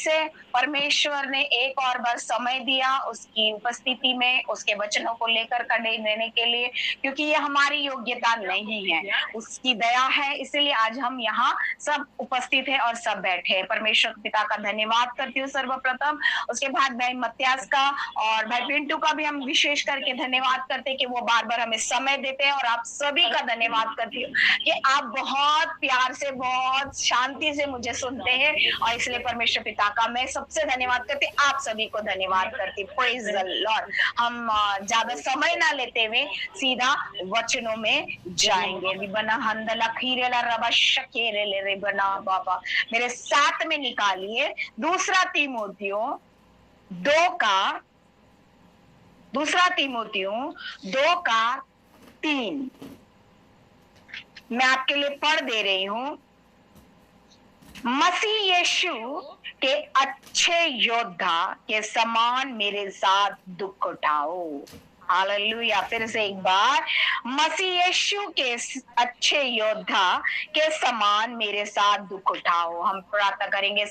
से परमेश्वर ने एक और बार समय दिया उसकी उपस्थिति में, उसके वचनों को लेकर खड़े रहने के लिए, क्योंकि ये हमारी योग्यता नहीं है, उसकी दया है, इसलिए आज हम यहाँ सब उपस्थित है और सब बैठे हैं। परमेश्वर पिता का धन्यवाद करती हूँ सर्वप्रथम। उसके बाद भाई मत्यास का और भाई पिंटू का भी हम विशेष करके धन्यवाद करते हैं कि वो बार बार हमें समय देते हैं, और आप सभी का धन्यवाद करती हूँ कि आप बहुत प्यार से, बहुत शांति से मुझे सुनते हैं, और इसलिए परमेश्वर पिता का मैं सबसे धन्यवाद करती हूँ, आप सभी को धन्यवाद करती हूँ। Praise the Lord. हम ज्यादा समय ना लेते हुए सीधा वचनों में जाएंगे। रिबना हंदला खीरेला रबा शकेरे ले रे बना बाबा, मेरे साथ में निकालिए दूसरा तीमुथियों 2:3। मैं आपके लिए पढ़ दे रही हूं। मसीह यीशु के अच्छे योद्धा के समान मेरे साथ दुख उठाओ। हालेलुया। फिर से एक बार, मसीह यीशु के अच्छे योद्धा के समान मेरे साथ दुख उठाओ। हम प्रार्थना करेंगे।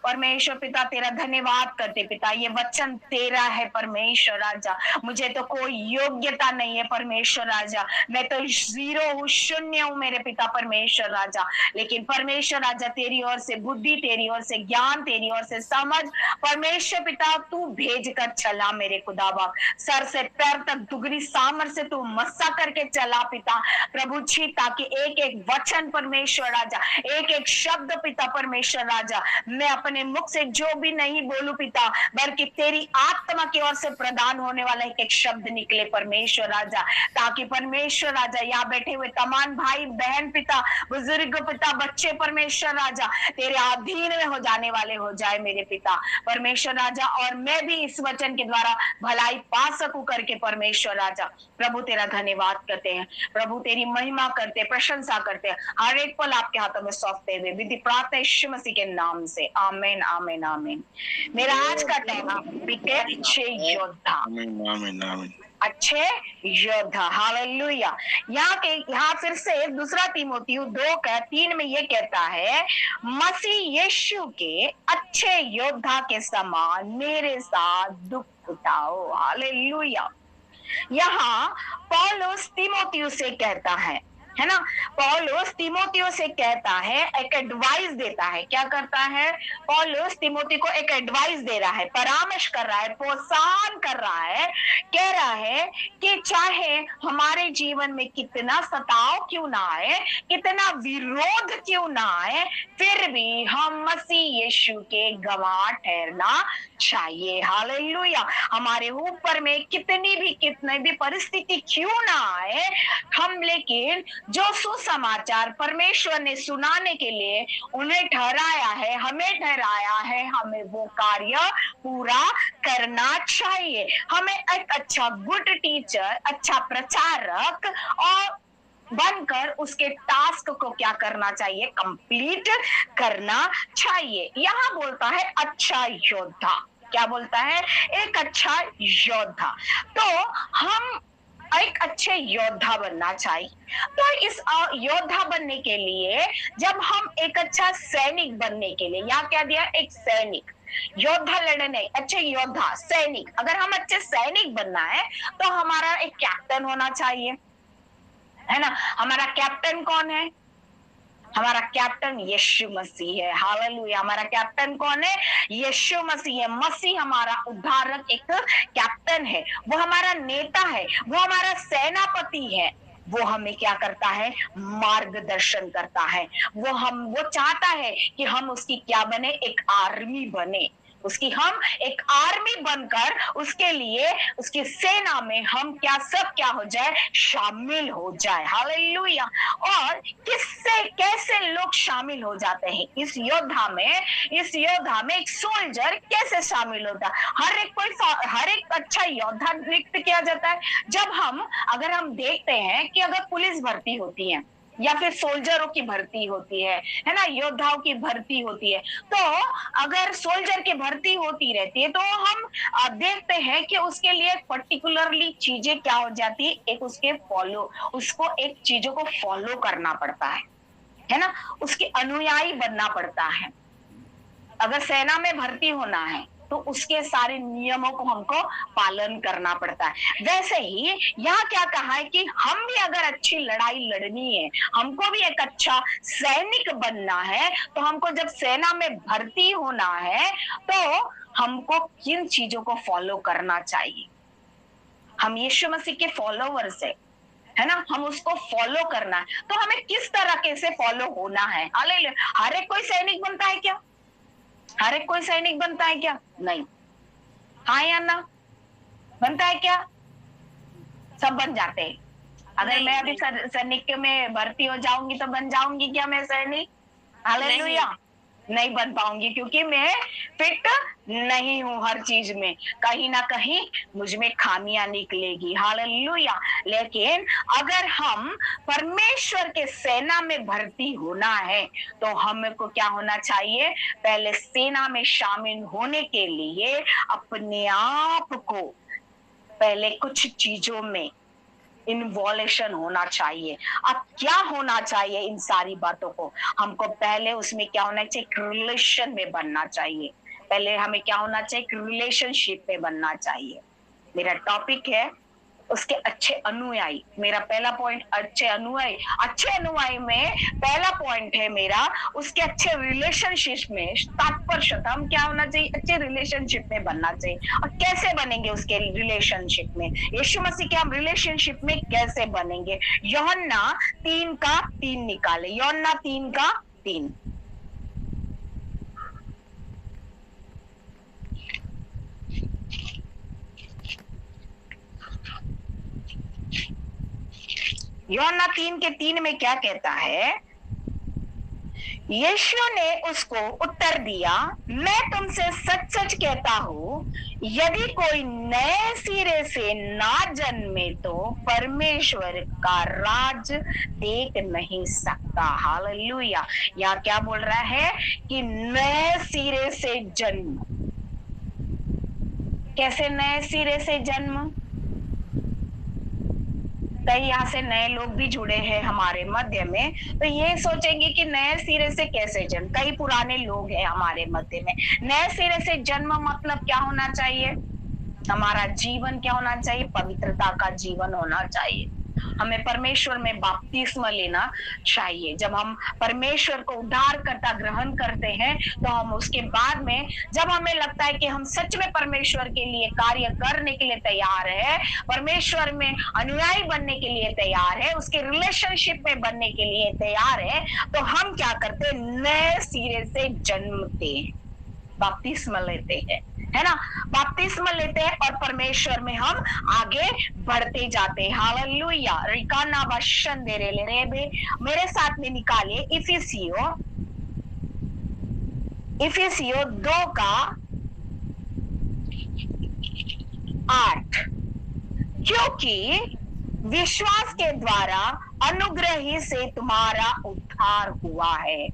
परमेश्वर पिता तेरा धन्यवाद करते पिता, ये वचन तेरा है परमेश्वर राजा। मुझे तो कोई योग्यता नहीं है परमेश्वर राजा, मैं तो जीरो हूँ, शून्य हूँ मेरे पिता परमेश्वर राजा। लेकिन परमेश्वर राजा तेरी ओर से बुद्धि, तेरी ओर से ज्ञान, तेरी ओर से समझ परमेश्वर पिता तू भेज कर चला मेरे खुदावा। सर से पैर तक दुगनी सामर्थ से तू मस्सा करके चला पिता प्रभु जी, ताकि एक एक वचन परमेश्वर राजा, एक एक शब्द पिता परमेश्वर राजा, मैं अपने मुख से जो भी नहीं बोलूं पिता, बल्कि तेरी आत्मा की ओर से प्रदान होने वाला एक एक शब्द निकले परमेश्वर राजा, ताकि परमेश्वर राजा यहाँ बैठे हुए तमाम भाई बहन पिता, बुजुर्ग पिता, बच्चे परमेश्वर राजा तेरे अधीन में हो जाने वाले हो जाए मेरे पिता परमेश्वर राजा, और मैं भी इस वचन के द्वारा भलाई पा सकूं करके परमेश्वर राजा प्रभु तेरा धन्यवाद करते हैं, प्रभु तेरी महिमा करते, प्रशंसा करते हैं, हर एक पल आपके हाथों में सौंपते हुए विधि प्रार्थना यीशु मसीह के नाम से, आमीन आमीन आमीन। मेरा आज का टॉपिक है अच्छे योद्धा। अच्छे योद्धा। हालेलुया। यहाँ फिर से दूसरा तीमुथियुस 2:3 में ये कहता है, मसीह यीशु के अच्छे योद्धा के समान मेरे साथ दुख उठाओ। हालेलुया। यहाँ पौलुस तीमुथियुस से कहता है ना, पौलुस तीमुथियुस से कहता है, एक एडवाइस देता है। क्या करता है? पौलुस तीमुथि को एक एडवाइस दे रहा है, परामर्श कर रहा है, प्रोत्साहन कर रहा है, कह रहा है कि चाहे हमारे जीवन में कितना सताव क्यों ना आए, कितना विरोध क्यों ना आए, फिर भी हम मसीह यीशु के गवाह ठहरना चाहिए। हालेलुया। हमारे ऊपर में कितनी भी परिस्थिति क्यों ना आए, हम लेकिन जो सुसमाचार परमेश्वर ने सुनाने के लिए उन्हें ठहराया है, हमें ठहराया है, हमें वो कार्य पूरा करना चाहिए। हमें एक अच्छा गुड टीचर, अच्छा प्रचारक और बनकर उसके टास्क को क्या करना चाहिए? कंप्लीट करना चाहिए। यहाँ बोलता है अच्छा योद्धा। क्या बोलता है? एक अच्छा योद्धा। तो हम एक अच्छे योद्धा बनना चाहिए। तो इस योद्धा बनने के लिए, जब हम एक अच्छा सैनिक बनने के लिए, यहाँ क्या दिया? एक सैनिक, योद्धा लड़ने, अच्छे योद्धा, सैनिक। अगर हम अच्छे सैनिक बनना है तो हमारा एक कैप्टन होना चाहिए, है ना। हमारा कैप्टन कौन है? हमारा कैप्टन यीशु मसीह है। हालेलुया। हमारा कैप्टन कौन है? यीशु मसीह है। मसीह हमारा उद्धारक एक कैप्टन है, वो हमारा नेता है, वो हमारा सेनापति है। वो हमें क्या करता है? मार्गदर्शन करता है। वो चाहता है कि हम उसकी क्या बने? एक आर्मी बने, उसकी हम एक आर्मी बनकर उसके लिए, उसकी सेना में हम क्या हो जाए? शामिल हो जाए। हालेलुया। और किससे कैसे लोग शामिल हो जाते हैं इस योद्धा में? इस योद्धा में एक सोल्जर कैसे शामिल होता है? हर एक अच्छा योद्धा नियुक्त किया जाता है। अगर हम देखते हैं कि अगर पुलिस भर्ती होती है या फिर सोल्जरों की भर्ती होती है ना, योद्धाओं की भर्ती होती है, तो अगर सोल्जर की भर्ती होती रहती है तो हम देखते हैं कि उसके लिए पर्टिकुलरली चीजें क्या हो जाती है? उसको एक चीजों को फॉलो करना पड़ता है। है ना, उसके अनुयायी बनना पड़ता है। अगर सेना में भर्ती होना है तो उसके सारे नियमों को हमको पालन करना पड़ता है। वैसे ही यहाँ क्या कहा है कि हम भी अगर अच्छी लड़ाई लड़नी है, हमको भी एक अच्छा सैनिक बनना है, तो हमको जब सेना में भर्ती होना है तो हमको किन चीजों को फॉलो करना चाहिए। हम यीशु मसीह के फॉलोवर्स है ना, हम उसको फॉलो करना है, तो हमें किस तरीके से फॉलो होना है। हालेलुया। हर एक कोई सैनिक बनता है क्या? हर एक कोई सैनिक बनता है क्या? नहीं। हाँ या ना? बनता है क्या? सब बन जाते हैं। अगर मैं अभी सैनिक में भर्ती हो जाऊंगी तो बन जाऊंगी क्या मैं सैनिक? हालेलुया। नहीं बन पाऊंगी, क्योंकि मैं फिट नहीं हूं हर चीज में, कहीं ना कहीं मुझ में खामियां निकलेगी। हालेलुया। लेकिन अगर हम परमेश्वर के सेना में भर्ती होना है तो हमको क्या होना चाहिए? पहले सेना में शामिल होने के लिए अपने आप को पहले कुछ चीजों में इन्वॉल्यूशन होना चाहिए। अब क्या होना चाहिए? इन सारी बातों को हमको पहले उसमें क्या होना चाहिए? एक रिलेशन में बनना चाहिए। पहले हमें क्या होना चाहिए? एक रिलेशनशिप में बनना चाहिए। मेरा टॉपिक है उसके अच्छे अनुयायी। मेरा पहला पॉइंट अच्छे अनुयायी। अच्छे अनुयायी में पहला पॉइंट है मेरा उसके अच्छे रिलेशनशिप में तात्पर्य हम क्या होना चाहिए? अच्छे रिलेशनशिप में बनना चाहिए। और कैसे बनेंगे उसके रिलेशनशिप में? यीशु मसीह के हम रिलेशनशिप में कैसे बनेंगे? यूहन्ना 3:3 निकाले। यूहन्ना 3:3। यूहन्ना 3:3 में क्या कहता है? यीशु ने उसको उत्तर दिया, मैं तुमसे सच सच कहता हूं, यदि कोई नए सिरे से ना जन्मे तो परमेश्वर का राज देख नहीं सकता। हालेलुया। यहाँ क्या बोल रहा है कि नए सिरे से जन्म। कैसे नए सिरे से जन्म? कई यहाँ से नए लोग भी जुड़े हैं हमारे मध्य में, तो ये सोचेंगे कि नए सिरे से कैसे जन्म? कई पुराने लोग हैं हमारे मध्य में। नए सिरे से जन्म मतलब क्या होना चाहिए? हमारा जीवन क्या होना चाहिए? पवित्रता का जीवन होना चाहिए। हमें परमेश्वर में बपतिस्मा लेना चाहिए। जब हम परमेश्वर को उद्धारकर्ता ग्रहण करते हैं तो हम उसके बाद में जब हमें लगता है कि हम सच में परमेश्वर के लिए कार्य करने के लिए तैयार है, परमेश्वर में अनुयायी बनने के लिए तैयार है, उसके रिलेशनशिप में बनने के लिए तैयार है, तो हम क्या करते हैं? नए सिरे से जन्मते हैं, बपतिस्मा लेते हैं, है ना। बपतिस्मा लेते हैं और परमेश्वर में हम आगे बढ़ते जाते हैं। हालेलुया। रिकाना बशन दे रे मेरे साथ में निकाले इफिसियो 2:8। क्योंकि विश्वास के द्वारा अनुग्रह ही से तुम्हारा उद्धार हुआ है,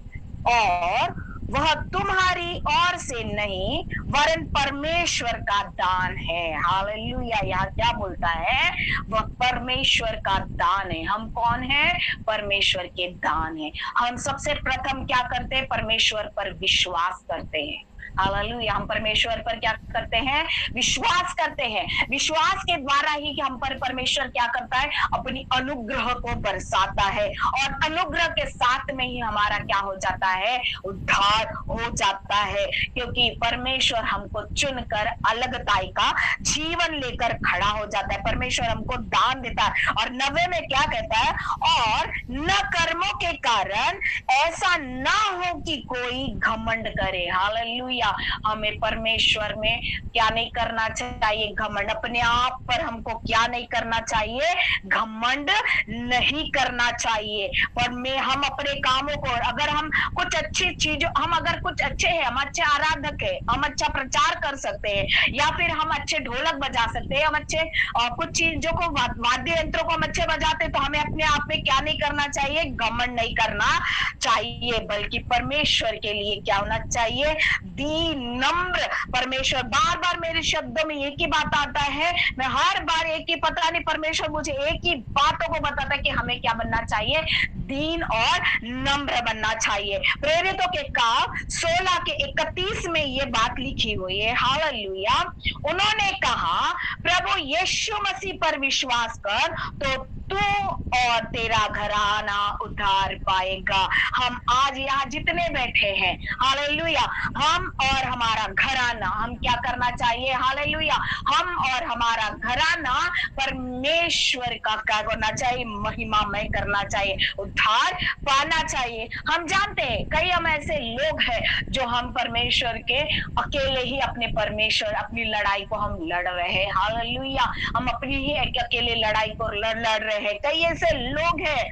और वह तुम्हारी ओर से नहीं वरन परमेश्वर का दान है। हालेलुया। यहाँ क्या बोलता है? वह परमेश्वर का दान है। हम कौन है? परमेश्वर के दान है। हम सबसे प्रथम क्या करते हैं? परमेश्वर पर विश्वास करते हैं। हालेलुया। हम परमेश्वर पर क्या करते हैं? विश्वास करते हैं। विश्वास के द्वारा ही हम पर परमेश्वर क्या करता है? अपनी अनुग्रह को बरसाता है, और अनुग्रह के साथ में ही हमारा क्या हो जाता है? उद्धार हो जाता है। क्योंकि परमेश्वर हमको चुनकर अलगताई का जीवन लेकर खड़ा हो जाता है। परमेश्वर हमको दान देता है। और 9 में क्या कहता है? और न कर्मों के कारण ऐसा ना हो कि कोई घमंड करे। हालेलुया। हमें परमेश्वर में क्या नहीं करना चाहिए? घमंड। अपने आप पर हमको क्या नहीं करना चाहिए? घमंड नहीं करना चाहिए। पर में हम अपने कामों को, अगर हम कुछ अच्छी चीजों, हम अगर कुछ अच्छे हैं, हम अच्छे आराधक है, हम अच्छा प्रचार कर सकते हैं, या फिर हम अच्छे ढोलक बजा सकते हैं, हम अच्छे कुछ चीजों को, वाद्य यंत्रों को हम अच्छे बजाते, तो हमें अपने आप में क्या नहीं करना चाहिए? घमंड नहीं करना चाहिए, बल्कि परमेश्वर के लिए क्या होना चाहिए? दी नम्र परमेश्वर। बार बार मेरे शब्दों में एक ही बात आता है, मैं हर बार एक ही, पता नहीं परमेश्वर मुझे एक ही बातों को बताता है कि हमें क्या बनना चाहिए, दीन और नम्र बनना चाहिए। प्रेरितों के काम 16 के 31 में ये बात लिखी हुई है। हालेलुया। उन्होंने कहा, प्रभु यीशु मसीह पर विश्वास कर तो तू और तेरा घराना उद्धार पाएगा। हम आज यहाँ जितने बैठे हैं, हालेलुया, हम और हमारा घराना, हम क्या करना चाहिए? हालेलुया, हम और हमारा घराना परमेश्वर का क्या करना चाहिए? महिमामय करना चाहिए, उद्धार पाना चाहिए। हम जानते हैं कई हम ऐसे लोग हैं जो हम परमेश्वर के अकेले ही अपने परमेश्वर अपनी लड़ाई को हम लड़ रहे हैं। हालेलुया, हम अपनी ही अकेले लड़ाई को लड़ रहे हैं। कई ऐसे लोग हैं,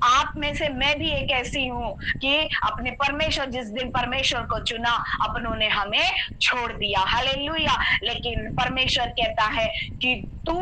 आप में से मैं भी एक ऐसी हूँ कि अपने परमेश्वर, जिस दिन परमेश्वर को चुना, अपनों ने हमें छोड़ दिया। हालेलुया। लेकिन परमेश्वर कहता है कि तू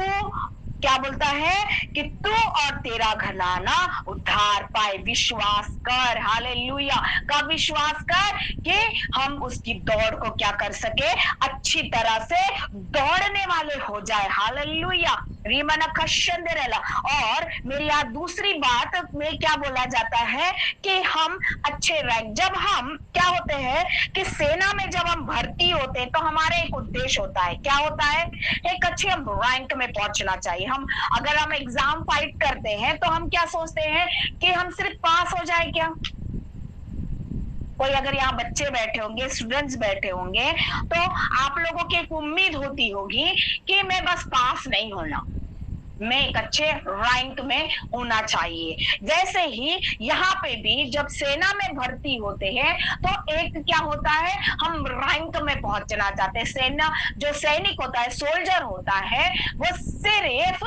क्या बोलता है कि तू और तेरा घराना उद्धार पाए, विश्वास कर। हालेलुया, का विश्वास कर कि हम उसकी दौड़ को क्या कर सके, अच्छी तरह से दौड़ने वाले हो जाए। हालेलुया, रीमना कशंदरेला। और मेरी यहाँ दूसरी बात में क्या बोला जाता है कि हम अच्छे रैंक, जब हम क्या होते हैं कि सेना में जब हम भर्ती होते हैं तो हमारे एक उद्देश्य होता है। क्या होता है? एक अच्छे हम रैंक में पहुंचना चाहिए। हम अगर हम एग्जाम फाइट करते हैं तो हम क्या सोचते हैं कि हम सिर्फ पास हो जाए क्या? कोई अगर यहाँ बच्चे बैठे होंगे, स्टूडेंट्स बैठे होंगे, तो आप लोगों की एक उम्मीद होती होगी कि मैं बस पास नहीं होना, मैं एक अच्छे रैंक में होना चाहिए। वैसे ही यहाँ पे भी जब सेना में भर्ती होते हैं तो एक क्या होता है, हम रैंक में पहुंचना चाहते हैं। सेना जो सैनिक होता है, सोल्जर होता है, वो सिर्फ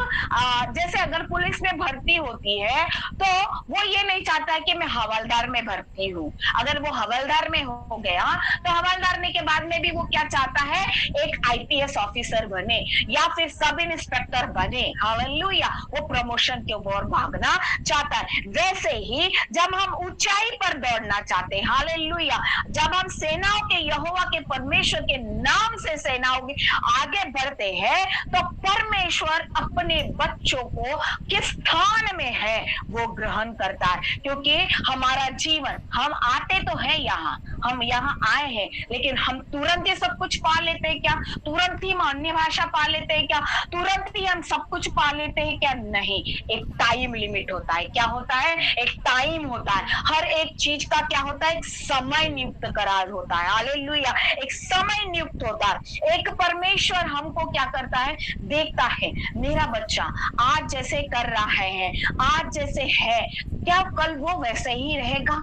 जैसे अगर पुलिस में भर्ती होती है तो वो ये नहीं चाहता है कि मैं हवलदार में भर्ती हूँ। अगर वो हवलदार में हो गया तो हवलदार के बाद में भी वो क्या चाहता है, एक आईपीएस ऑफिसर बने या फिर सब इंस्पेक्टर बने। हालेलुया, वो प्रमोशन के ओर भागना चाहता है। वैसे ही जब हम ऊंचाई पर दौड़ना चाहते हैं, हालेलुया, जब हम सेनाओं के यहोवा के परमेश्वर के नाम से सेनाओं के आगे बढ़ते हैं तो परमेश्वर अपने बच्चों को किस स्थान में है वो ग्रहण करता है। क्योंकि हमारा जीवन, हम आते तो हैं यहाँ, हम यहाँ आए हैं, लेकिन हम तुरंत ही सब कुछ पा लेते हैं क्या? तुरंत ही हम अन्य भाषा पा लेते हैं क्या? तुरंत ही हम सब कुछ पा लेते हैं क्या? नहीं, एक टाइम लिमिट होता है। क्या होता है? एक टाइम होता है। हर एक चीज का क्या होता है? एक समय नियुक्त करार होता है। हालेलुया, एक समय नियुक्त होता है। एक परमेश्वर हमको क्या करता है, देखता है, मेरा बच्चा आज जैसे कर रहा है, आज जैसे है, क्या कल वो वैसे ही रहेगा?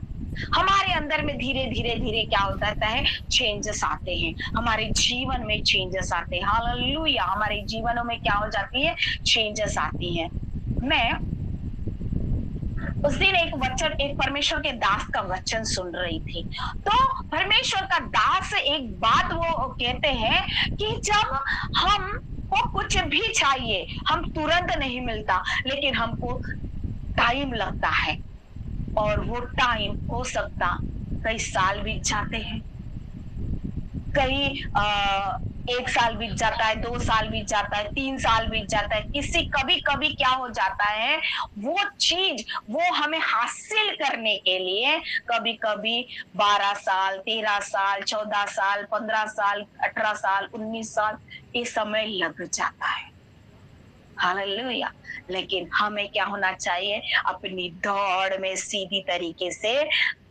हमारे अंदर में धीरे धीरे धीरे क्या होता है, चेंजेस आते हैं, हमारे जीवन में चेंजेस आते हैं। हालेलुया, हमारे जीवनों में क्या हो जाती है, चेंजेस आती हैं। मैं उस दिन एक वचन, एक परमेश्वर के दास का वचन सुन रही थी, तो परमेश्वर का दास एक बात वो कहते हैं कि जब हम को कुछ भी चाहिए, हम तुरंत नहीं मिलता, लेकिन हमको टाइम लगता है, और वो टाइम हो सकता कई साल बीत जाते हैं, कई 1 साल बीत जाता है, 2 साल बीत जाता है, 3 साल बीत जाता है। किसी कभी कभी क्या हो जाता है, वो चीज वो हमें हासिल करने के लिए कभी कभी 12 साल, 13 साल, 14 साल, 15 साल, 18 साल, 19 साल ये समय लग जाता है। हालेलुया, लेकिन हमें क्या होना चाहिए, अपनी दौड़ में सीधी तरीके से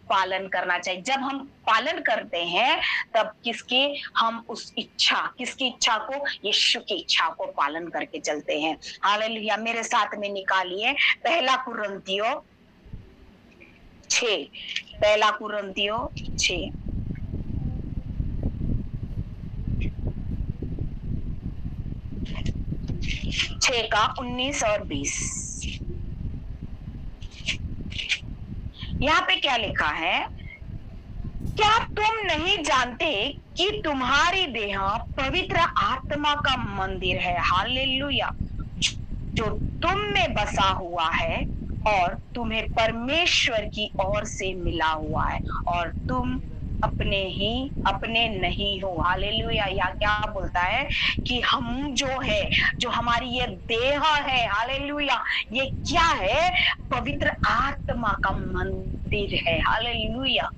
पालन करना चाहिए। जब हम पालन करते हैं तब किसकी, हम उस इच्छा, किसकी इच्छा को, यीशु की इच्छा को पालन करके चलते हैं। हालेलुया, मेरे साथ में निकालिए पहला कुरिन्थियों 6, पहला कुरिन्थियों 6 का 19 और 20। यहाँ पे क्या लिखा है, क्या तुम नहीं जानते कि तुम्हारी देह पवित्र आत्मा का मंदिर है, हालेलुया, जो तुम में बसा हुआ है और तुम्हें परमेश्वर की ओर से मिला हुआ है, और तुम अपने नहीं हो। हालेलुया। या क्या बोलता है कि हम जो है, जो हमारी ये देह है, हालेलुया, ये क्या है? पवित्र आत्मा का मंदिर है। हालेलुया।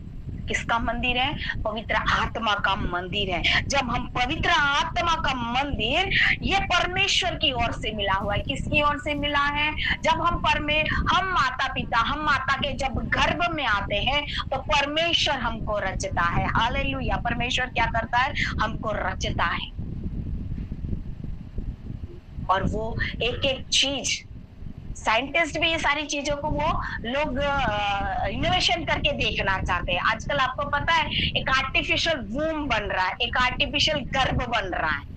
किसका मंदिर है? पवित्र आत्मा का मंदिर है। जब हम पवित्र आत्मा का मंदिर, ये परमेश्वर की ओर से मिला हुआ है। किसकी ओर से मिला है? जब हम माता के जब गर्भ में आते हैं तो परमेश्वर हमको रचता है। हालेलुया। परमेश्वर क्या करता है? हमको रचता है। और वो एक एक चीज, साइंटिस्ट भी ये सारी चीजों को वो लोग इनोवेशन करके देखना चाहते हैं। आजकल आपको पता है एक आर्टिफिशियल वूम बन रहा है, एक आर्टिफिशियल गर्भ बन रहा है,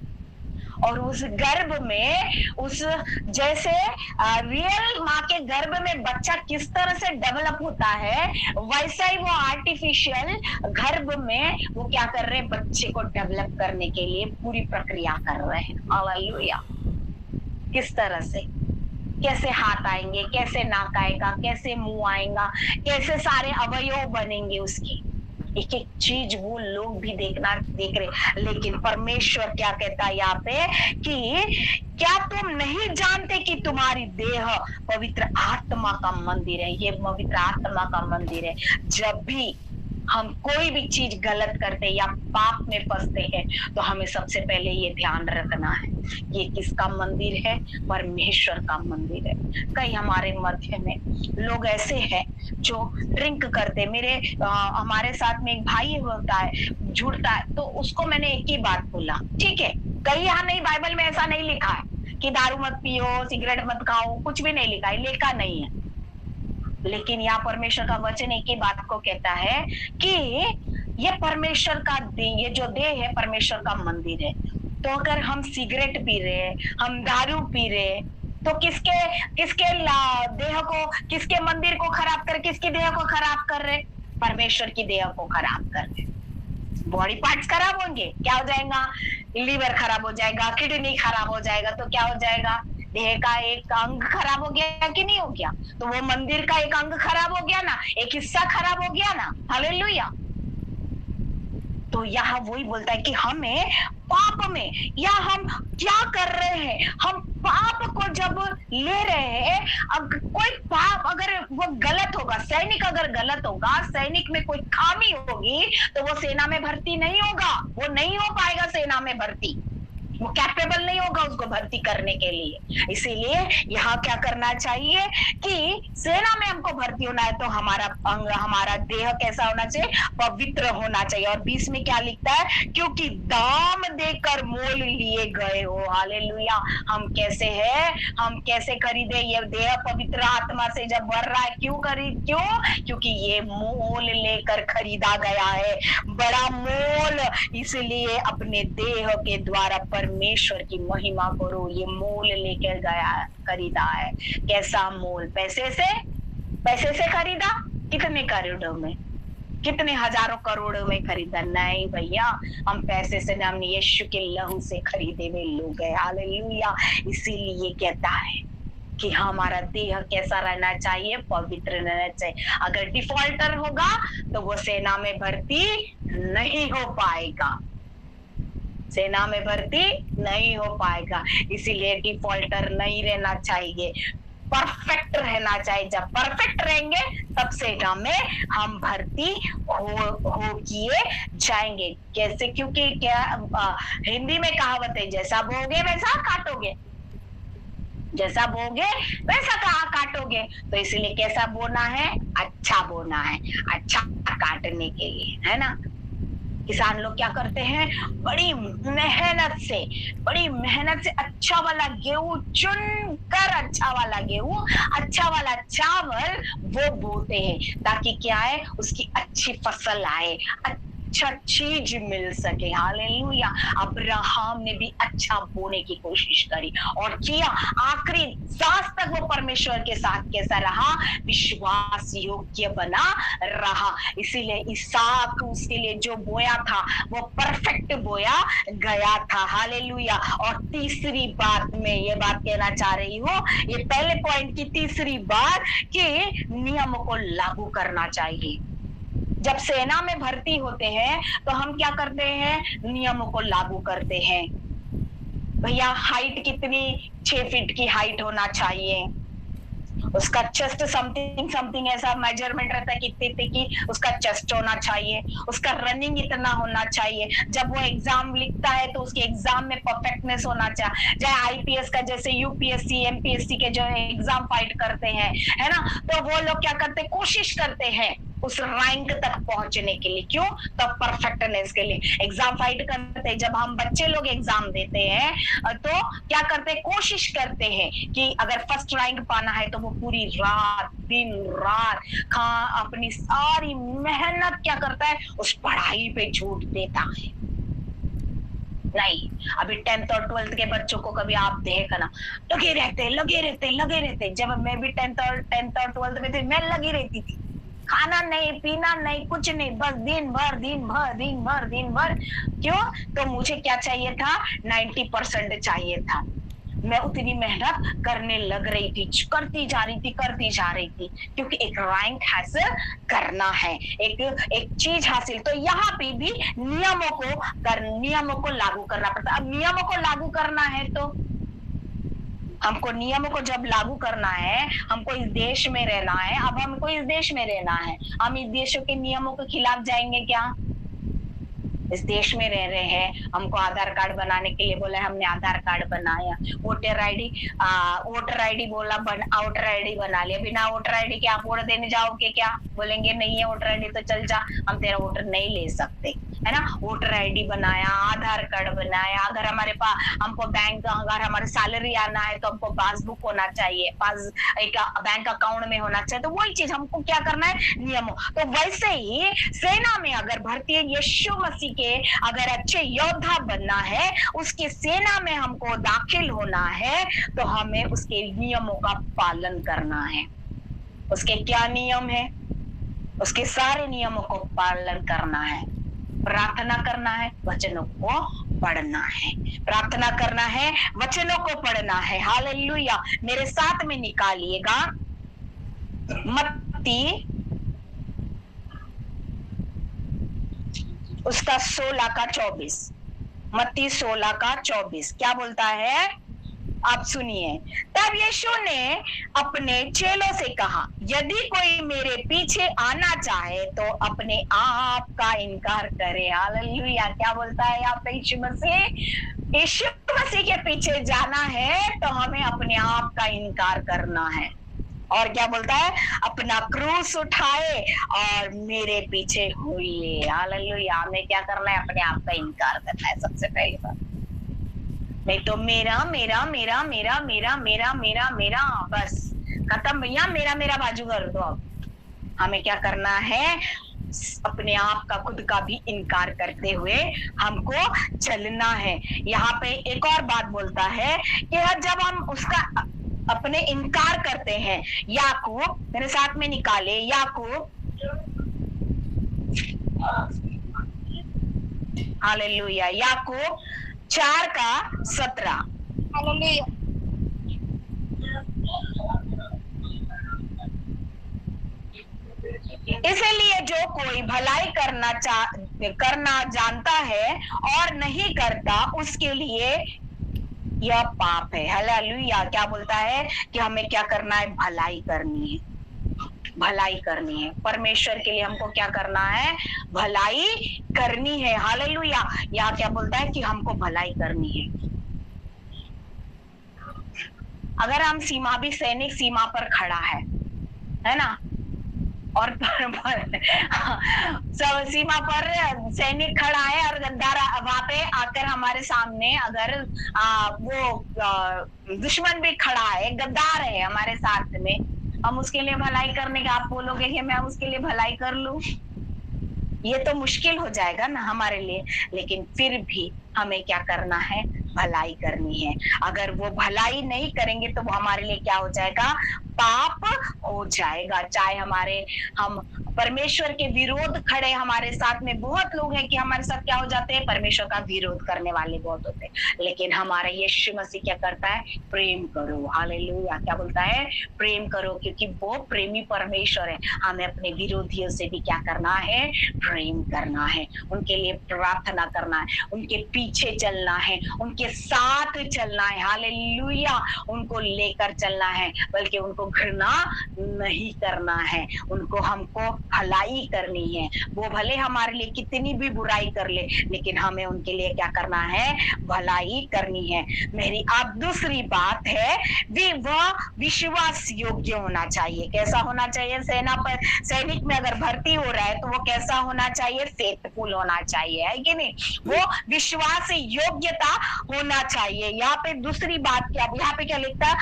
और उस गर्भ में उस जैसे रियल माँ के गर्भ में बच्चा किस तरह से डेवलप होता है, वैसा ही वो आर्टिफिशियल गर्भ में वो क्या कर रहे हैं? बच्चे को डेवलप करने के लिए पूरी प्रक्रिया कर रहे हैं। हालेलुया। किस तरह से, कैसे हाथ आएंगे, कैसे नाक आएगा, कैसे मुंह आएगा, कैसे सारे अवयव बनेंगे उसके, एक एक चीज वो लोग भी देख रहे। लेकिन परमेश्वर क्या कहता है यहाँ पे कि क्या तुम नहीं जानते कि तुम्हारी देह पवित्र आत्मा का मंदिर है? ये पवित्र आत्मा का मंदिर है। जब भी हम कोई भी चीज गलत करते या पाप में फंसते हैं तो हमें सबसे पहले ये ध्यान रखना है, ये किसका मंदिर है? परमेश्वर का मंदिर है। कई हमारे मध्य में लोग ऐसे हैं जो ड्रिंक करते। हमारे साथ में एक भाई होता है, जुड़ता है, तो उसको मैंने एक ही बात बोला, ठीक है, कहीं यहाँ नहीं, बाइबल में ऐसा नहीं लिखा है कि दारू मत पियो, सिगरेट मत खाओ, कुछ भी नहीं लिखा है, लिखा नहीं है। लेकिन यहाँ परमेश्वर का वचन एक ही बात को कहता है कि ये परमेश्वर का ये जो देह है परमेश्वर का मंदिर है। तो अगर हम सिगरेट पी रहे हैं, हम दारू पी रहे हैं, तो किसके देह को, किसके मंदिर को खराब कर, किसकी देह को खराब कर रहे? परमेश्वर की देह को खराब कर रहे। बॉडी पार्ट्स खराब होंगे, क्या हो जाएगा? लीवर खराब हो जाएगा, किडनी खराब हो जाएगा, तो क्या हो जाएगा? देह का एक अंग खराब हो गया कि नहीं हो गया? तो वो मंदिर का एक अंग खराब हो गया ना, एक हिस्सा खराब हो गया ना। हालेलुया। तो यहाँ वही बोलता है कि हमें पाप में, या हम क्या कर रहे हैं, हम पाप को जब ले रहे हैं, कोई पाप अगर वो गलत होगा, सैनिक अगर गलत होगा, सैनिक में कोई खामी होगी, तो वो सेना में भर्ती नहीं होगा, वो नहीं हो पाएगा सेना में भर्ती, वो कैपेबल नहीं होगा उसको भर्ती करने के लिए। इसीलिए यहाँ क्या करना चाहिए कि सेना में हमको भर्ती होना है तो हमारा अंग, हमारा देह कैसा होना चाहिए? पवित्र होना चाहिए। और 20 में क्या लिखता है? क्योंकि दाम देकर मोल लिए गए हो। हालेलुया। हम कैसे हैं? हम कैसे खरीदे? ये देह पवित्र आत्मा से जब भर रहा है, क्योंकि ये मोल लेकर खरीदा गया है, बड़ा मोल। इसलिए अपने देह के द्वारा परमेश्वर की महिमा करो। ये मोल लेकर गया, खरीदा है। कैसा मोल? पैसे से खरीदा? कितने करोड़ों में, कितने हजारों करोड़ों में खरीदा? नहीं भैया, हम पैसे से, हम यीशु के लहू से खरीदे हुए लोग हैं। हालेलुया। इसीलिए कहता है कि हमारा देह कैसा रहना चाहिए? पवित्र रहना चाहिए। अगर डिफॉल्टर होगा तो वो सेना में भर्ती नहीं हो पाएगा, सेना में भर्ती नहीं हो पाएगा। इसीलिए डिफॉल्टर नहीं रहना चाहिए, परफेक्ट रहना चाहिए। जब परफेक्ट रहेंगे तब सेना में हम भर्ती हो किए जाएंगे। कैसे? क्योंकि क्या हिंदी में कहावत है, जैसा बोगे वैसा काटोगे, जैसा बोगे वैसा काटोगे। तो इसलिए कैसा बोना है? अच्छा बोना है, अच्छा काटने के लिए, है ना। किसान लोग क्या करते हैं? बड़ी मेहनत से अच्छा वाला गेहूं चुन कर, अच्छा वाला गेहूं, अच्छा वाला चावल वो बोते हैं, ताकि क्या है? उसकी अच्छी फसल आए, अच्छा चीज मिल सके। हालेलुया। अब्राहम ने भी अच्छा बोने की कोशिश करी और किया, आखिरी सांस तक वो परमेश्वर के साथ कैसा रहा? विश्वास योग्य बना रहा। इसीलिए इसहाक उसके लिए जो बोया था वो परफेक्ट बोया गया था। हालेलुया। और तीसरी बात में ये बात कहना चाह रही हूँ, ये पहले पॉइंट की तीसरी बात कि नियम को लागू करना चाहिए। जब सेना में भर्ती होते हैं तो हम क्या करते हैं, नियमों को लागू करते हैं। भैया हाइट कितनी, 6 फीट की हाइट होना चाहिए, उसका चेस्ट समथिंग समथिंग ऐसा मेजरमेंट रहता है कि इतने की उसका चेस्ट होना चाहिए, उसका रनिंग इतना होना चाहिए, जब वो एग्जाम लिखता है तो उसके एग्जाम में परफेक्टनेस होना चाहिए। चाहे आईपीएस का जैसे यूपीएससी एमपीएससी के जो एग्जाम फाइट करते हैं, है ना, तो वो लोग क्या करते, कोशिश करते हैं उस रैंक तक पहुंचने के लिए। क्यों? तो परफेक्टनेस के लिए एग्जाम फाइट करते हैं। जब हम बच्चे लोग एग्जाम देते हैं तो क्या करते हैं, कोशिश करते हैं कि अगर फर्स्ट रैंक पाना है तो वो पूरी रात दिन रात अपनी सारी मेहनत क्या करता है, उस पढ़ाई पे छूट देता है। नहीं, अभी 10th और 12th के बच्चों को कभी आप देखना, लगे रहते। जब मैं भी 10th और 12th में थी, मैं लगी रहती थी, खाना नहीं पीना नहीं कुछ नहीं, बस दिन भर। क्यों? तो मुझे क्या चाहिए था, 90% चाहिए था। मैं उतनी मेहनत करने लग रही थी, करती जा रही थी, क्योंकि एक रैंक हासिल करना है, एक चीज हासिल। तो यहाँ पे भी नियमों को लागू करना पड़ता। अब नियमों को लागू करना है तो हमको नियमों को जब लागू करना है, हमको इस देश में रहना है। अब हमको इस देश में रहना है, हम इस देशों के नियमों के खिलाफ जाएंगे क्या? इस देश में रह रहे हैं, हमको आधार कार्ड बनाने के लिए बोला, हमने आधार कार्ड बनाया, वोटर आईडी बोला, वोटर आईडी बना लिया। बिना वोटर आईडी के आप वोट देने जाओगे क्या? बोलेंगे नहीं है वोटर आईडी तो चल जा, हम तेरा वोटर नहीं ले सकते, है ना। वोटर आईडी बनाया, आधार कार्ड बनाया। अगर हमारे पास हमको बैंक, अगर हमारे सैलरी आना है तो हमको पासबुक होना चाहिए, एक बैंक अकाउंट में होना चाहिए। तो वही चीज हमको क्या करना है, नियमों। तो वैसे ही सेना में अगर भर्ती यीशु मसीह के अगर अच्छे योद्धा बनना है, उसके सेना में हमको दाखिल होना है, तो हमें उसके नियमों का पालन करना है। उसके क्या नियम है? उसके सारे नियमों को पालन करना है, प्रार्थना करना है, वचनों को पढ़ना है, प्रार्थना करना है, वचनों को पढ़ना है। हालेलुया। मेरे साथ में निकालिएगा मत्ती उसका 16 का 24, मत्ती 16 का 24 क्या बोलता है, आप सुनिए। तब यीशु ने अपने चेलों से कहा, यदि कोई मेरे पीछे आना चाहे तो अपने आप का इनकार करे। हालेलुया। क्या बोलता है यहाँ पे यीशु मसीह के पीछे जाना है तो हमें अपने आप का इनकार करना है। और क्या बोलता है, अपना क्रूस उठाए और मेरे पीछे हुई। हालेलुया। हमें क्या करना है, अपने आप का इनकार करना है सबसे पहली बात। नहीं तो मेरा बस खत्म भैया, मेरा बाजू कर दो। अब हमें क्या करना है, अपने आप का खुद का भी इनकार करते हुए हमको चलना है। यहाँ पे एक और बात बोलता है कि जब हम उसका अपने इनकार करते हैं, याकूब मेरे साथ में निकाले, याकूब हालेलुया, याकूब 4 का 17। हालेलुया। इसलिए जो कोई भलाई करना जानता है और नहीं करता, उसके लिए यह पाप है। हालेलुया। क्या बोलता है कि हमें क्या करना है, भलाई करनी है, भलाई करनी है। परमेश्वर के लिए हमको क्या करना है, भलाई करनी है। हालेलुया। यहाँ क्या बोलता है कि हमको भलाई करनी है। अगर हम सैनिक सीमा पर खड़ा है ना, और सब सीमा पर सैनिक खड़ा है और गद्दार वहां पे आकर हमारे सामने, अगर वो दुश्मन भी खड़ा है, गद्दार है हमारे साथ में, हम उसके लिए भलाई करने का, आप बोलोगे कि मैं उसके लिए भलाई कर लूं, ये तो मुश्किल हो जाएगा ना हमारे लिए। लेकिन फिर भी हमें क्या करना है, भलाई करनी है। अगर वो भलाई नहीं करेंगे तो वो हमारे लिए क्या हो जाएगा, पाप हो जाएगा। चाहे हम परमेश्वर के विरोध खड़े हमारे साथ में बहुत लोग हैं कि हमारे साथ क्या हो जाते हैं, परमेश्वर का विरोध करने वाले बहुत होते हैं। लेकिन हमारा यीशु मसीह क्या करता है, प्रेम करो, हालेलुया, क्या बोलता है, प्रेम करो, क्योंकि वो प्रेमी परमेश्वर है। हमें अपने विरोधियों से भी क्या करना है, प्रेम करना है, उनके लिए प्रार्थना करना है, उनके पीछे चलना है, उनके साथ चलना है, हालेलुया, उनको लेकर चलना है, बल्कि उनको घृणा नहीं करना है, उनको हमको भलाई करनी है। वो भले हमारे लिए कितनी भी बुराई कर ले, लेकिन हमें उनके लिए क्या करना है, भलाई करनी है। मेरी अब दूसरी बात है, वह विश्वास योग्य होना चाहिए। कैसा होना चाहिए, सेना पर सैनिक में अगर भर्ती हो रहा है तो वो कैसा होना चाहिए, फेथफुल होना चाहिए, है कि नहीं, वो विश्वास योग्यता होना चाहिए। यहाँ पे दूसरी बात क्या, यहाँ पे क्या लिखता है,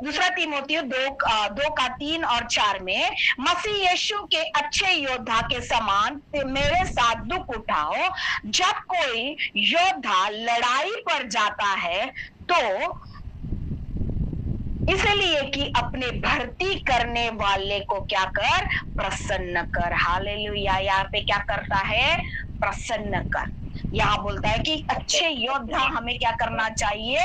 दूसरा तीमुथियुस 2:3 और 4 में, मसीह यीशु के अच्छे योद्धा के समान मेरे साथ दुख उठाओ। जब कोई योद्धा लड़ाई पर जाता है तो इसलिए कि अपने भर्ती करने वाले को क्या कर, प्रसन्न कर, हालेलुया। यहाँ पे क्या करता है, प्रसन्न कर। यहाँ बोलता है कि अच्छे योद्धा हमें क्या करना चाहिए,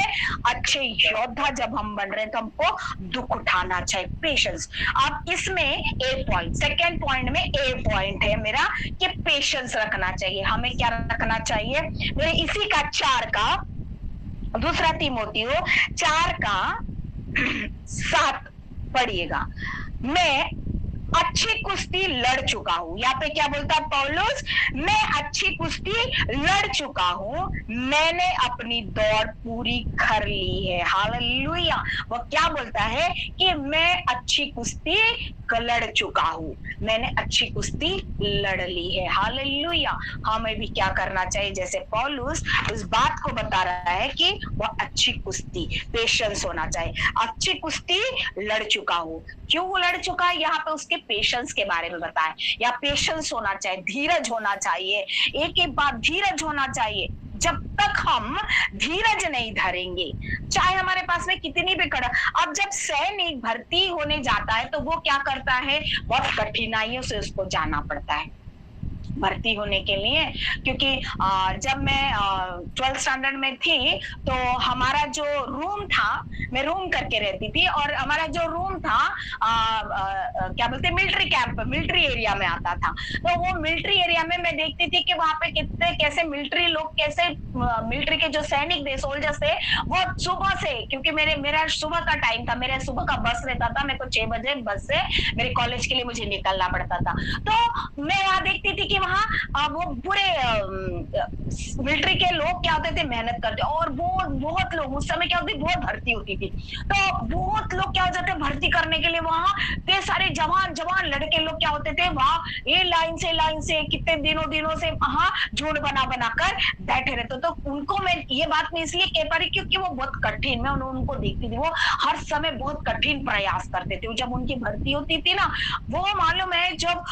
अच्छे योद्धा जब हम बन रहे हैं तो हमको दुख उठाना चाहिए, पेशेंस। अब इसमें ए पॉइंट, सेकेंड पॉइंट में ए पॉइंट है मेरा कि पेशेंस रखना चाहिए। हमें क्या रखना चाहिए, मेरे इसी का 4 का, दूसरा तीमुथियुस 4:7 पढ़िएगा। मैं अच्छी कुश्ती लड़ चुका हूं। यहाँ पे क्या बोलता है पौलुस, मैं अच्छी कुश्ती लड़ चुका हूं, मैंने अपनी दौड़ पूरी कर ली है, हालेलुया। वो क्या बोलता है कि मैं अच्छी कुश्ती लड़ चुका हूं, मैंने अच्छी कुश्ती लड़ ली है, हालेलुया। हमें भी क्या करना चाहिए, जैसे पौलुस इस बात को बता रहा है कि वह अच्छी कुश्ती, पेशेंस होना चाहिए, अच्छी कुश्ती लड़ चुका हूं। क्यों लड़ चुका है, यहाँ पे उसके पेशेंस के बारे में बताया। या पेशेंस होना चाहिए, धीरज होना चाहिए, एक एक बात धीरज होना चाहिए। जब तक हम धीरज नहीं धरेंगे, चाहे हमारे पास में कितनी भी कड़ा, अब जब सैनिक भर्ती होने जाता है तो वो क्या करता है, बहुत कठिनाइयों से उसको जाना पड़ता है भर्ती होने के लिए। क्योंकि जब मैं 12th स्टैंडर्ड में थी तो हमारा जो रूम था, मैं रूम करके रहती थी, और हमारा जो रूम था क्या बोलते, मिलिट्री कैंप, मिलिट्री एरिया में आता था। तो वो मिलिट्री एरिया में मैं देखती थी कि वहां पे कितने कैसे मिलिट्री लोग, कैसे मिलिट्री के जो सैनिक थे, सोल्जर्स थे, वो सुबह से, क्योंकि मेरा सुबह का टाइम था, मेरा सुबह का बस रहता था, मेरे को 6 बजे बस से मेरे कॉलेज के लिए मुझे निकलना पड़ता था। तो मैं वहां देखती थी कि वहां वो पूरे मिलिट्री के लोग क्या होते थे, मेहनत करते, और बहुत लोग उस समय क्या होती, बहुत भर्ती होती थी, तो बहुत लोग क्या हो जाते भर्ती करने के लिए, वहां ते सारे जवान लड़के लोग क्या होते थे, वहां ये लाइन से कितने दिनों से वहां झुंड बना कर बैठे रहते। तो उनको मैं ये बात में इसलिए कह पा रही क्योंकि वो बहुत कठिन, मैं उनको देखती थी, वो हर समय बहुत कठिन प्रयास करते थे। जब उनकी भर्ती होती थी ना, वो मालूम है, जब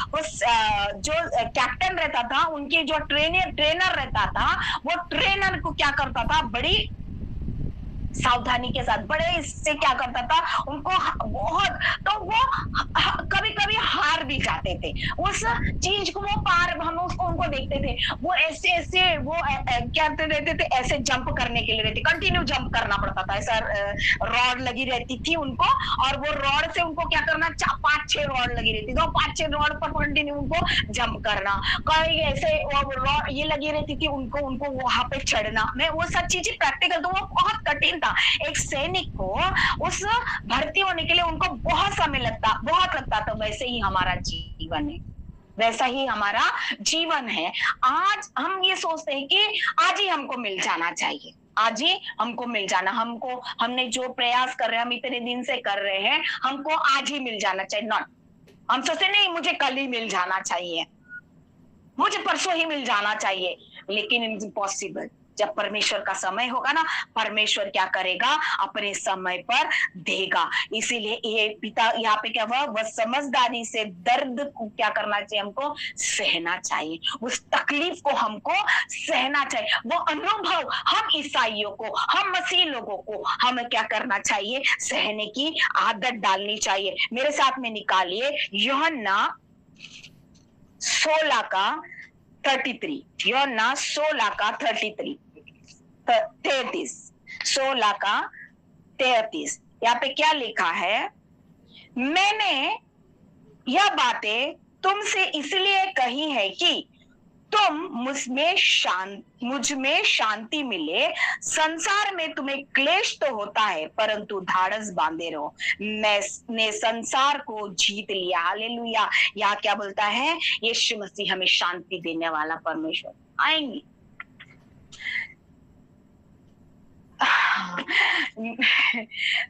जो कैप्टन रहता था, उनके जो ट्रेनर रहता था, वो ट्रेनर को क्या करता था, बड़ी सावधानी के साथ, बड़े इससे क्या करता था, उनको बहुत, तो वो कभी हार भी जाते थे उस चीज को, वो पार, हम उसको उनको देखते थे, वो ऐसे वो क्या रहते थे, ऐसे जंप करने के लिए रहते, कंटिन्यू जंप करना पड़ता था, ऐसा रॉड लगी रहती थी उनको, और वो रॉड से उनको क्या करना, 5-6 रॉड लगी रहती थी, 5-6 रॉड पर कंटिन्यू उनको जंप करना, कहीं ऐसे रॉड ये लगी रहती थी, उनको वहां पे चढ़ना। मैं वो सब चीजें प्रैक्टिकल, तो वो बहुत कठिन था। एक सैनिक को उस भर्ती होने के लिए उनको बहुत समय लगता था। वैसे ही हमारा जीवन है, वैसा ही हमारा जीवन है। आज हम ये सोचते हैं कि आज ही हमको मिल जाना चाहिए, आज ही हमको मिल जाना, हमने जो प्रयास कर रहे हैं, हम इतने दिन से कर रहे हैं, हमको आज ही मिल जाना चाहिए। नॉट, हम सोचते नहीं मुझे कल ही मिल जाना चाहिए, मुझे परसों ही मिल जाना चाहिए, लेकिन इट्स इम्पॉसिबल। जब परमेश्वर का समय होगा ना, परमेश्वर क्या करेगा, अपने समय पर देगा। इसीलिए ये पिता यहाँ पे क्या हुआ, वह समझदारी से दर्द को क्या करना चाहिए, हमको सहना चाहिए, उस तकलीफ को हमको सहना चाहिए। वो अनुभव हम ईसाइयों को, हम मसीह लोगों को, हमें क्या करना चाहिए, सहने की आदत डालनी चाहिए। मेरे साथ में निकालिए यूहन्ना 16 का 33, योना 16 का 33, 33, 16 का 33। यहाँ पे क्या लिखा है? मैंने यह बातें तुमसे इसलिए कही है कि तुम मुझ में शांति मिले। संसार में तुम्हें क्लेश तो होता है, परंतु धाड़स बांधे रहो, मैंने संसार को जीत लिया। हालेलुया। यहाँ क्या बोलता है? यीशु मसीह हमें शांति देने वाला परमेश्वर आएंगे।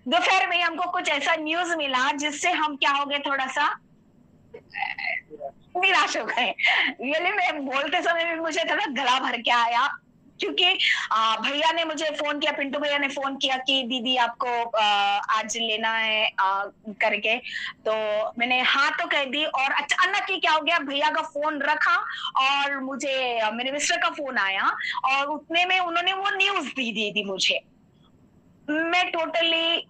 दोपहर में हमको कुछ ऐसा न्यूज मिला जिससे हम क्या हो गए, थोड़ा सा निराश हो गए। रियली मैं बोलते समय भी मुझे थोड़ा गला भर के आया, क्योंकि भैया ने मुझे फोन किया, पिंटू भैया ने फोन किया कि दीदी आपको आज लेना है करके। तो मैंने हाँ तो कह दी, और अचानक ही क्या हो गया, भैया का फोन रखा और मुझे मेरे मिस्टर का फोन आया, और उतने में उन्होंने वो न्यूज दी थी मुझे। मैं टोटली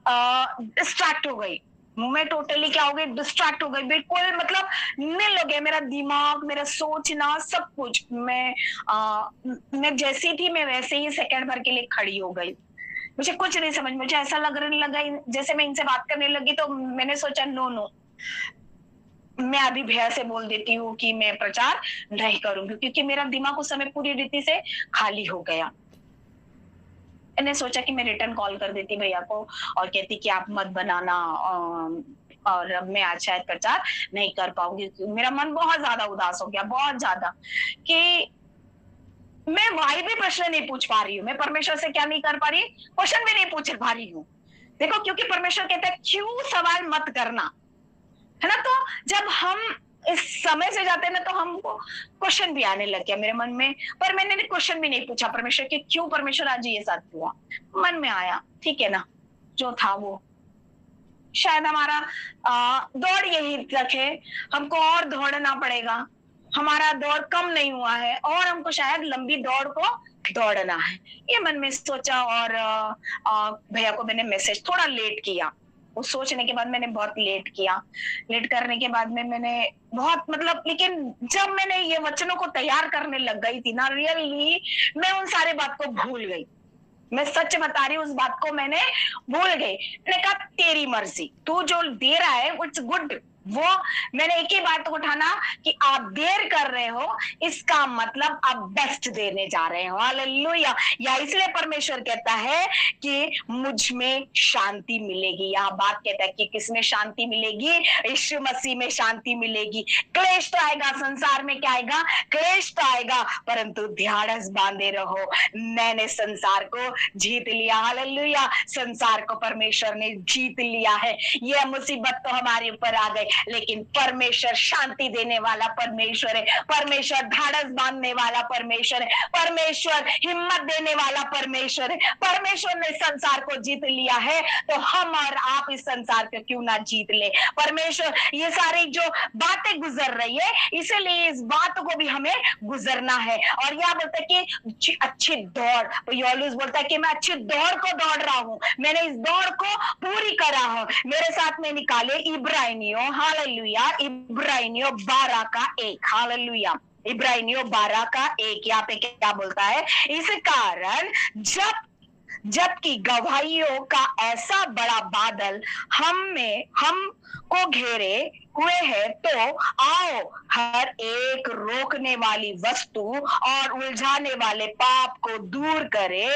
डिस्ट्रैक्ट हो गई। मैं टोटली क्या हो गई, डिस्ट्रैक्ट हो गई, बिल्कुल मतलब नील हो गया मेरा दिमाग, मेरा सोचना, सब कुछ। मैं जैसी थी मैं वैसे ही सेकंड भर के लिए खड़ी हो गई। मुझे कुछ नहीं समझ, मुझे ऐसा लगने लगा जैसे मैं इनसे बात करने लगी तो मैंने सोचा नो, मैं अभी भैया से बोल देती हूँ कि मैं प्रचार नहीं करूंगी, क्योंकि मेरा दिमाग उस समय पूरी रीति से खाली हो गया। मैंने सोचा कि मैं रिटर्न कॉल कर देती भैया को और कहती कि आप मत बनाना, और अब मैं आज शायद प्रचार नहीं कर पाऊंगी। मेरा मन बहुत ज्यादा उदास हो गया, बहुत ज्यादा, कि मैं वही भी प्रश्न नहीं पूछ पा रही हूँ। मैं परमेश्वर से क्या नहीं कर पा रही, क्वेश्चन भी नहीं पूछ पा रही हूँ। देखो, क्योंकि परमेश्वर कहता है क्यों सवाल मत करना, है ना। तो जब हम इस समय से जाते हैं ना, तो हमको क्वेश्चन भी आने लग गया मेरे मन में, पर मैंने क्वेश्चन भी नहीं पूछा परमेश्वर के, क्यों परमेश्वर आज ये साथ हुआ। मन में आया, ठीक है ना, जो था वो। शायद हमारा दौड़ यही तक है, हमको और दौड़ना पड़ेगा। हमारा दौड़ कम नहीं हुआ है, और हमको शायद लंबी दौड़ को दौड़ना है, ये मन में सोचा। और भैया को मैंने मैसेज थोड़ा लेट किया। वो सोचने के बाद मैंने बहुत लेट किया। लेट करने के बाद में मैंने बहुत मतलब, लेकिन जब मैंने ये वचनों को तैयार करने लग गई थी ना, रियली मैं उन सारे बात को भूल गई। मैं सच बता रही हूँ, उस बात को मैंने भूल गई। मैंने कहा तेरी मर्जी, तू जो दे रहा है इट्स गुड। वो मैंने एक ही बात उठाना कि आप देर कर रहे हो, इसका मतलब आप बेस्ट देने जा रहे हो। हालेलुया। या इसलिए परमेश्वर कहता है कि मुझ में शांति मिलेगी। यह बात कहता है कि किसमें शांति मिलेगी? यीशु मसीह में शांति मिलेगी। क्लेश तो आएगा, संसार में क्या आएगा? क्लेश तो आएगा, परंतु ध्याढ़स बांधे रहो, मैंने संसार को जीत लिया। हालेलुया। संसार को परमेश्वर ने जीत लिया है। यह मुसीबत तो हमारे ऊपर आ गई, लेकिन परमेश्वर शांति देने वाला परमेश्वर है। परमेश्वर धाड़स बांधने वाला परमेश्वर है। परमेश्वर हिम्मत देने वाला परमेश्वर है। परमेश्वर ने संसार को जीत लिया है, तो हम और आप इस संसार को क्यों ना जीत ले। परमेश्वर ये सारी जो बातें गुजर रही है, इसलिए इस बात को भी हमें गुजरना है। और यह बोलता है कि अच्छी दौड़, यौलूस बोलता है कि मैं अच्छी दौड़ को दौड़ रहा हूं, मैंने इस दौड़ को पूरी करा है। मेरे साथ में निकाले इब्रानियों, हालेलुया, इब्रानियों 12 का 1, हालेलुया, इब्रानियों 12 का 1। यहाँ पे क्या बोलता है? इस कारण जबकि गवाहियों का ऐसा बड़ा बादल हमको घेरे हुए है, तो आओ हर एक रोकने वाली वस्तु और उलझाने वाले पाप को दूर करे,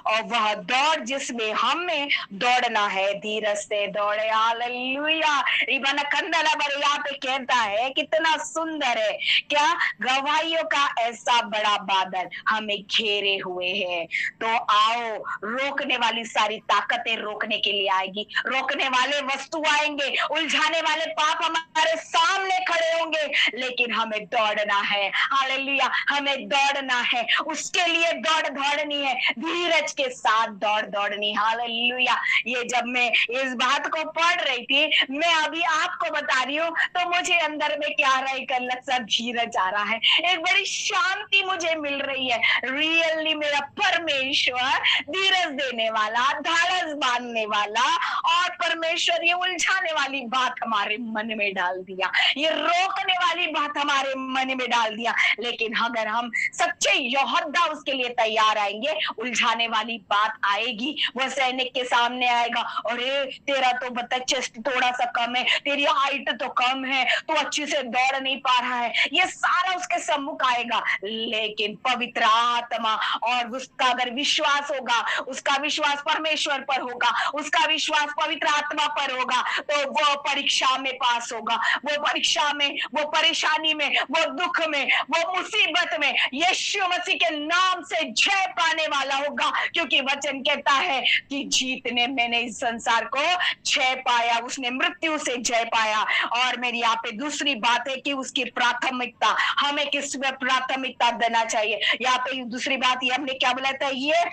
और वह दौड़ जिसमें हमें दौड़ना है, धीरज से दौड़े। हालेलुया। रिबाना कंदला पर यहाँ पे कहता है, कितना सुंदर है क्या? गवाहियों का ऐसा बड़ा बादल हमें घेरे हुए है, तो आओ, रोकने वाली सारी ताकतें रोकने के लिए आएगी, रोकने वाले वस्तु आएंगे, उलझाने वाले पाप हमारे सामने खड़े होंगे, लेकिन हमें दौड़ना है। हालेलुया। हमें दौड़ना है, उसके लिए दौड़नी है, धीरज धीरज के साथ दौड़ दौड़नी। हालेलुया। ये जब मैं इस बात को पढ़ रही थी, मैं अभी आपको बता रही हूँ, तो मुझे अंदर में क्या आ रहा है, एक अलग सा धीरज आ रहा है, एक बड़ी शांति मुझे मिल रही है। रियली मेरा परमेश्वर धीरज देने वाला, धाड़स बांधने वाला, और परमेश्वर ये उलझाने वाली बात हमारे मन में डाल दिया, ये रोकने वाली बात हमारे मन में डाल दिया। लेकिन अगर हम सच्चे योद्धा उसके लिए तैयार आएंगे, उलझाने वाली बात आएगी, वह सैनिक के सामने आएगा, अरे तेरा तो बता चेस्ट थोड़ा सा कम है, तेरी हाइट तो कम है, तो अच्छे से दौड़ नहीं पा रहा है, ये सारा उसके सम्मुख आएगा। लेकिन पवित्र आत्मा और उसका अगर विश्वास होगा, उसका विश्वास परमेश्वर पर होगा, उसका विश्वास पवित्र आत्मा पर होगा, तो वो परीक्षा में पास होगा, वो परीक्षा में, वो परेशानी में, वो दुख में, वो मुसीबत में यीशु मसीह के नाम से जय पाने वाला होगा। क्योंकि वचन कहता है कि जीतने मैंने इस संसार को जय पाया, उसने मृत्यु से जय पाया। और मेरी यहाँ पे दूसरी बात है कि उसकी प्राथमिकता, हमें किस में प्राथमिकता देना चाहिए। यहाँ पे दूसरी बात ये हमने क्या बोला था, ये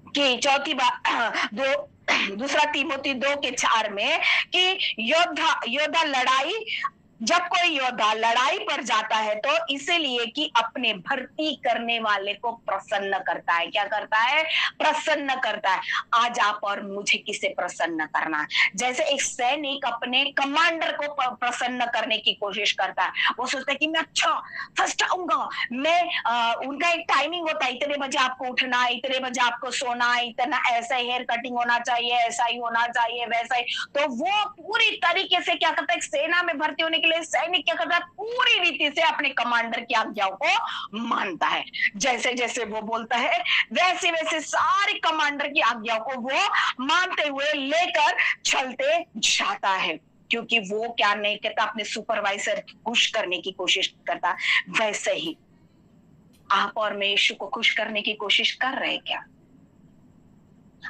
कि चौथी बात दूसरा तीमुथी 2:4 में कि योद्धा लड़ाई, जब कोई योद्धा लड़ाई पर जाता है तो इसीलिए कि अपने भर्ती करने वाले को प्रसन्न करता है। क्या करता है? प्रसन्न करता है। आज आप और मुझे किसे प्रसन्न करना है? जैसे एक सैनिक अपने कमांडर को प्रसन्न करने की कोशिश करता है, वो सोचता है कि मैं अच्छा फर्स्ट आऊंगा, मैं उनका एक टाइमिंग होता है, इतने बजे आपको उठना है, इतने बजे आपको सोना है, इतना ऐसा हेयर कटिंग होना चाहिए, ऐसा ही होना चाहिए, वैसा ही। तो वो पूरी तरीके से क्या करता है, सेना में भर्ती होने के सैनिक क्या करता है, पूरी रीति से अपने कमांडर की आज्ञाओं को मानता है। जैसे जैसे वो बोलता है वैसे वैसे सारी कमांडर की आज्ञाओं को वो मानते हुए लेकर चलते जाता है। क्योंकि वो क्या नहीं करता, अपने सुपरवाइजर को खुश करने की कोशिश करता। वैसे ही आप और मैं यीशु को खुश करने की कोशिश कर रहे हैं क्या?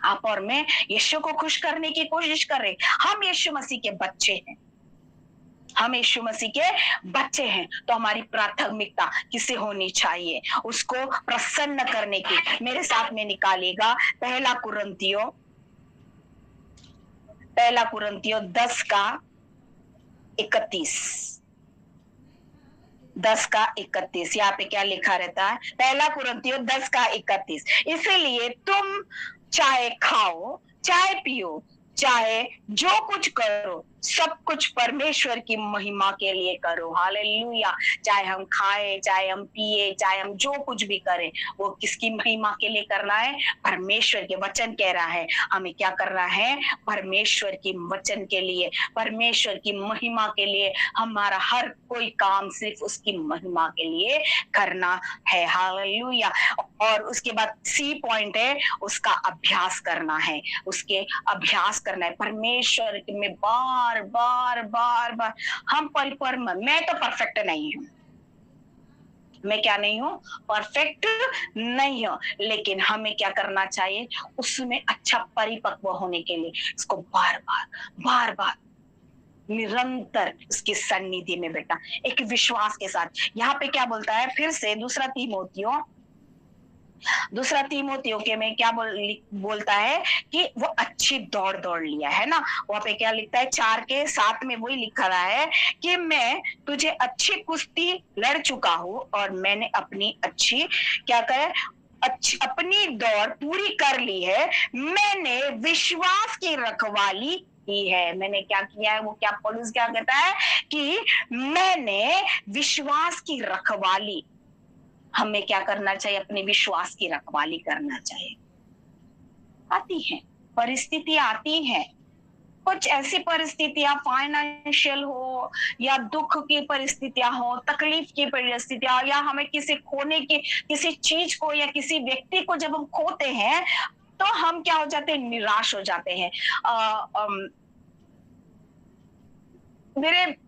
आप और मैं यीशु को खुश करने की कोशिश कर रहे? हम यीशु मसीह के बच्चे हैं, हम यीशु मसीह के बच्चे हैं, तो हमारी प्राथमिकता किसे होनी चाहिए? उसको प्रसन्न करने की। मेरे साथ में निकालिएगा पहला कुरिन्थियों 10:31। 10:31 यहाँ पे क्या लिखा रहता है? पहला कुरिन्थियों 10:31, इसीलिए तुम चाहे खाओ, चाहे पियो, चाहे जो कुछ करो, सब कुछ परमेश्वर की महिमा के लिए करो। हालेलुया। चाहे हम खाएं, चाहे हम पिए, चाहे हम जो कुछ भी करें, वो किसकी महिमा के लिए करना है? परमेश्वर के। वचन कह रहा है हमें क्या करना है? परमेश्वर की वचन के लिए, परमेश्वर की महिमा के लिए हमारा हर कोई काम सिर्फ उसकी महिमा के लिए करना है। हालेलुया। और उसके बाद सी पॉइंट है, उसका अभ्यास करना है, उसके अभ्यास करना है परमेश्वर में बार बार बार बार। हम परिपूर्ण, मैं तो परफेक्ट नहीं हूं, मैं क्या नहीं हूं? परफेक्ट नहीं हूं, लेकिन हमें क्या करना चाहिए? उसमें अच्छा परिपक्व होने के लिए इसको बार बार निरंतर उसकी सन्निधि में बेटा, एक विश्वास के साथ। यहाँ पे क्या बोलता है फिर से दूसरा तीमुथियों के में क्या बोलता है कि वो अच्छी दौड़ लिया है ना। वहां पे क्या लिखता है? 4:7 में वही लिखा रहा है कि मैं तुझे अच्छी कुश्ती लड़ चुका हूं और मैंने अपनी अच्छी क्या कहे अपनी दौड़ पूरी कर ली है, मैंने विश्वास की रखवाली की है। मैंने क्या किया है? वो क्या पौलुस क्या कहता है कि मैंने विश्वास की रखवाली। हमें क्या करना चाहिए? अपने विश्वास की रखवाली करना चाहिए। आती है परिस्थिति, आती है कुछ ऐसी परिस्थितियां, फाइनेंशियल हो या दुख की परिस्थितियां हो, तकलीफ की परिस्थितियां, या हमें किसी खोने की, किसी चीज को या किसी व्यक्ति को जब हम खोते हैं तो हम क्या हो जाते हैं? निराश हो जाते हैं।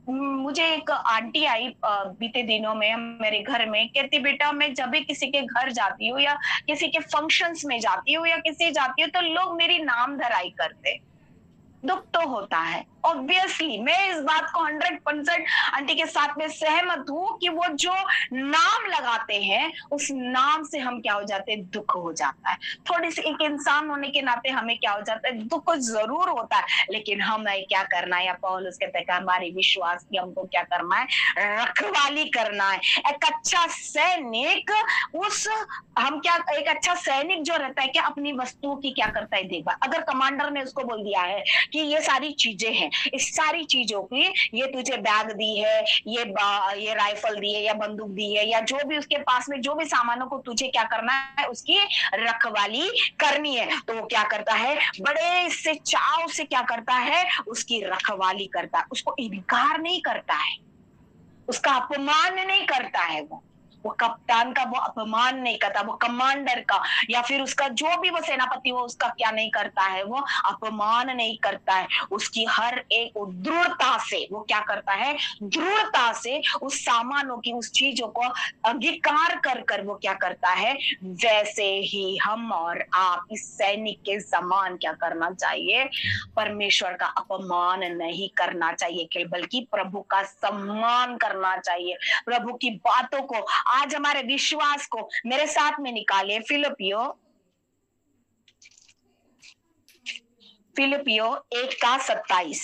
मुझे एक आंटी आई बीते दिनों में मेरे घर में, कहती बेटा मैं जब भी किसी के घर जाती हूँ या किसी के फंक्शंस में जाती हूँ या किसी जाती हूँ तो लोग मेरी नाम धराई करते। दुख तो होता है, ऑब्वियसली मैं इस बात को 100% आंटी के साथ में सहमत हूँ कि वो जो नाम लगाते हैं उस नाम से हम क्या हो जाते हैं, दुख हो जाता है। थोड़ी सी एक इंसान होने के नाते हमें क्या हो जाता है, दुख जरूर होता है, लेकिन हमें क्या करना है, या पौलुस कहते हैं हमारे विश्वास की हमको क्या करना है, रखवाली करना है। एक अच्छा सैनिक उस हम क्या एक अच्छा सैनिक जो रहता है क्या अपनी वस्तुओं की क्या करता है, देखभाल। अगर कमांडर ने उसको बोल दिया है कि ये सारी चीजें हैं, इस सारी चीजों की, ये तुझे बैग दी है, ये राइफल दी है या बंदूक दी है या जो भी उसके पास में जो भी सामानों को तुझे क्या करना है, उसकी रखवाली करनी है, तो वो क्या करता है, बड़े से चाव से क्या करता है, उसकी रखवाली करता है। उसको इनकार नहीं करता है, उसका अपमान नहीं करता है। वो कप्तान का वो अपमान नहीं करता, वो कमांडर का या फिर उसका जो भी वो सेनापति हो उसका क्या नहीं करता है, वो अपमान नहीं करता है। उसकी हर एक दृढ़ता से वो क्या करता है, दृढ़ता से उस सामानों की, उस चीजों को अंगीकार कर कर वो क्या करता है। वैसे ही हम और आप इस सैनिक के समान क्या करना चाहिए, परमेश्वर का अपमान नहीं करना चाहिए, बल्कि प्रभु का सम्मान करना चाहिए। प्रभु की बातों को, आज हमारे विश्वास को मेरे साथ में निकालिए। फिलिपियो 1:27,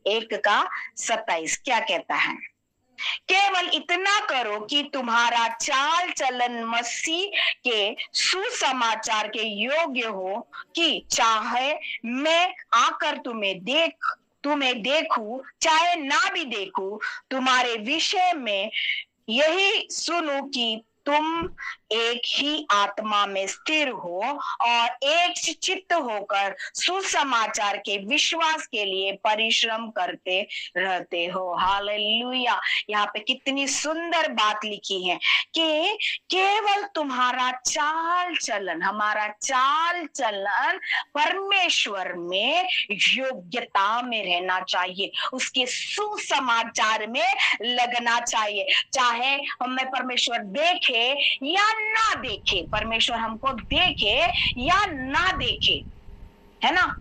1:27 क्या कहता है, केवल इतना करो कि तुम्हारा चाल चलन मसीह के सुसमाचार के योग्य हो, कि चाहे मैं आकर तुम्हें देखूं चाहे ना भी देखूं, तुम्हारे विषय में यही सुनो कि तुम एक ही आत्मा में स्थिर हो और एक चित्त होकर सुसमाचार के विश्वास के लिए परिश्रम करते रहते हो। हालेलुया। यहाँ पे कितनी सुंदर बात लिखी है कि केवल तुम्हारा चाल चलन, हमारा चाल चलन परमेश्वर में योग्यता में रहना चाहिए, उसके सुसमाचार में लगना चाहिए। चाहे हमें परमेश्वर देखे या ना देखे, परमेश्वर हमको देखे या ना देखे, है ना,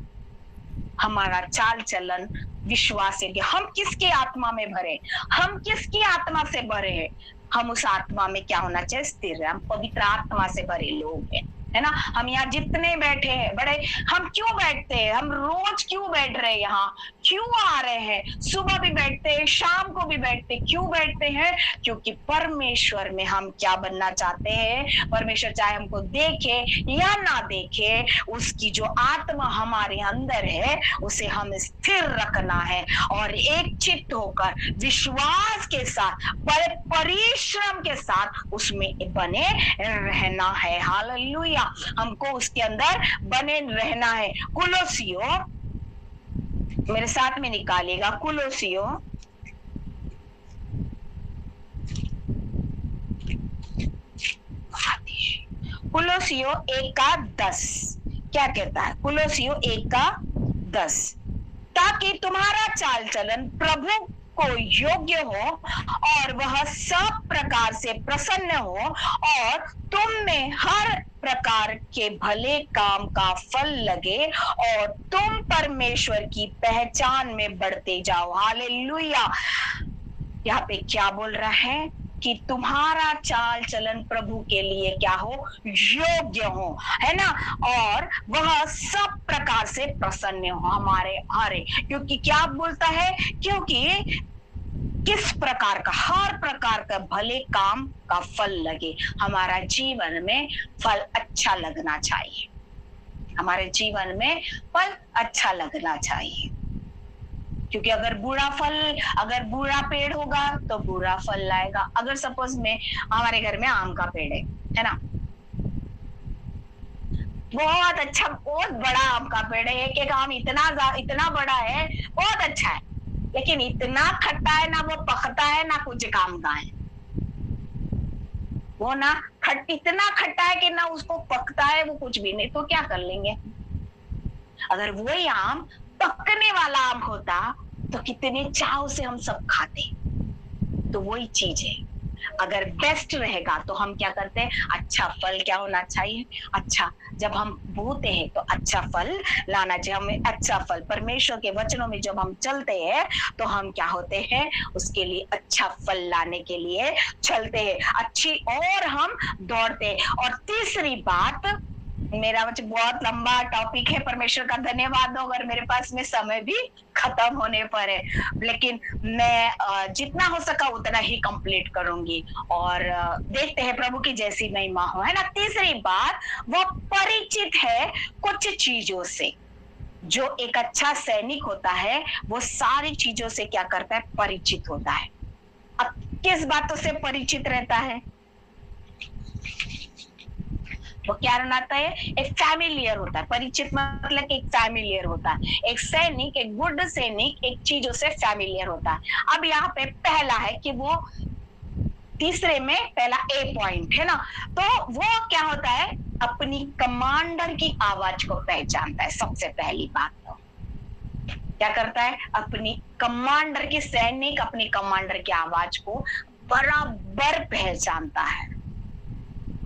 हमारा चाल चलन विश्वास है। हम किसके आत्मा में भरे, हम किसकी आत्मा से भरे हैं, हम उस आत्मा में क्या होना चाहिए, स्थिर। हम पवित्र आत्मा से भरे लोग हैं, है ना। हम यहाँ जितने बैठे हैं, बड़े हम क्यों बैठते हैं, हम रोज क्यों बैठ रहे हैं, यहाँ क्यों आ रहे हैं, सुबह भी बैठते हैं, शाम को भी बैठते, क्यों बैठते हैं, क्योंकि परमेश्वर में हम क्या बनना चाहते हैं। परमेश्वर चाहे हमको देखे या ना देखे, उसकी जो आत्मा हमारे अंदर है उसे हम स्थिर रखना है और एक चित्त होकर विश्वास के साथ, बड़े परिश्रम के साथ उसमें बने रहना है। हालेलुया। हमको उसके अंदर बने रहना है। कुलोसियो मेरे साथ में निकालिएगा, कुलोसियो 1:10 क्या कहता है, कुलोसियो 1:10, ताकि तुम्हारा चाल चलन प्रभु को योग्य हो और वह सब प्रकार से प्रसन्न हो और तुम में हर प्रकार के भले काम का फल लगे और तुम परमेश्वर की पहचान में बढ़ते जाओ। हालेलुया। यहाँ पे क्या बोल रहा है कि तुम्हारा चाल चलन प्रभु के लिए क्या हो, योग्य हो, है ना, और वह सब प्रकार से प्रसन्न हो हमारे हरे। क्योंकि क्या बोलता है, क्योंकि किस प्रकार का, हर प्रकार का भले काम का फल लगे। हमारा जीवन में फल अच्छा लगना चाहिए, हमारे जीवन में फल अच्छा लगना चाहिए। क्योंकि अगर बुरा पेड़ होगा तो बुरा फल लाएगा। अगर सपोज में हमारे घर में आम का पेड़ है ना, बहुत अच्छा, बहुत बड़ा आम का पेड़ है, एक एक आम इतना बड़ा है, बहुत अच्छा है, लेकिन इतना खट्टा है, ना वो पकता है ना कुछ काम का है। वो ना इतना खट्टा है कि ना उसको पकता है, वो कुछ भी नहीं। तो क्या कर लेंगे, अगर वही आम पकने वाला आम होता तो कितने चाव से हम सब खाते। तो वही चीज है, अगर बेस्ट रहेगा तो हम क्या करते हैं, अच्छा फल क्या होना चाहिए, अच्छा जब हम बोते हैं तो अच्छा फल लाना चाहिए हमें। अच्छा फल परमेश्वर के वचनों में जब हम चलते हैं तो हम क्या होते हैं, उसके लिए अच्छा फल लाने के लिए चलते हैं, अच्छी और हम दौड़ते हैं। और तीसरी बात, मेरा बहुत लंबा टॉपिक है, परमेश्वर का धन्यवाद हो अगर मेरे पास में समय भी खत्म होने पर है, लेकिन मैं जितना हो सका उतना ही कंप्लीट करूंगी और देखते हैं प्रभु की जैसी महिमा हो, है ना। तीसरी बात, वो परिचित है कुछ चीजों से। जो एक अच्छा सैनिक होता है वो सारी चीजों से क्या करता है, परिचित होता है। अब किस बातों से परिचित रहता है, वो क्या रहता है, एक फैमिलियर होता है। परिचित मतलब एक फैमिलियर होता है। एक सैनिक, एक गुड सैनिक एक चीजों से फैमिलियर होता है। अब यहाँ पे पहला है कि वो तीसरे में पहला ए पॉइंट है ना, तो वो क्या होता है, अपनी कमांडर की आवाज को पहचानता है। सबसे पहली बात तो क्या करता है, अपनी कमांडर की, सैनिक अपनी कमांडर की आवाज को बराबर पहचानता है।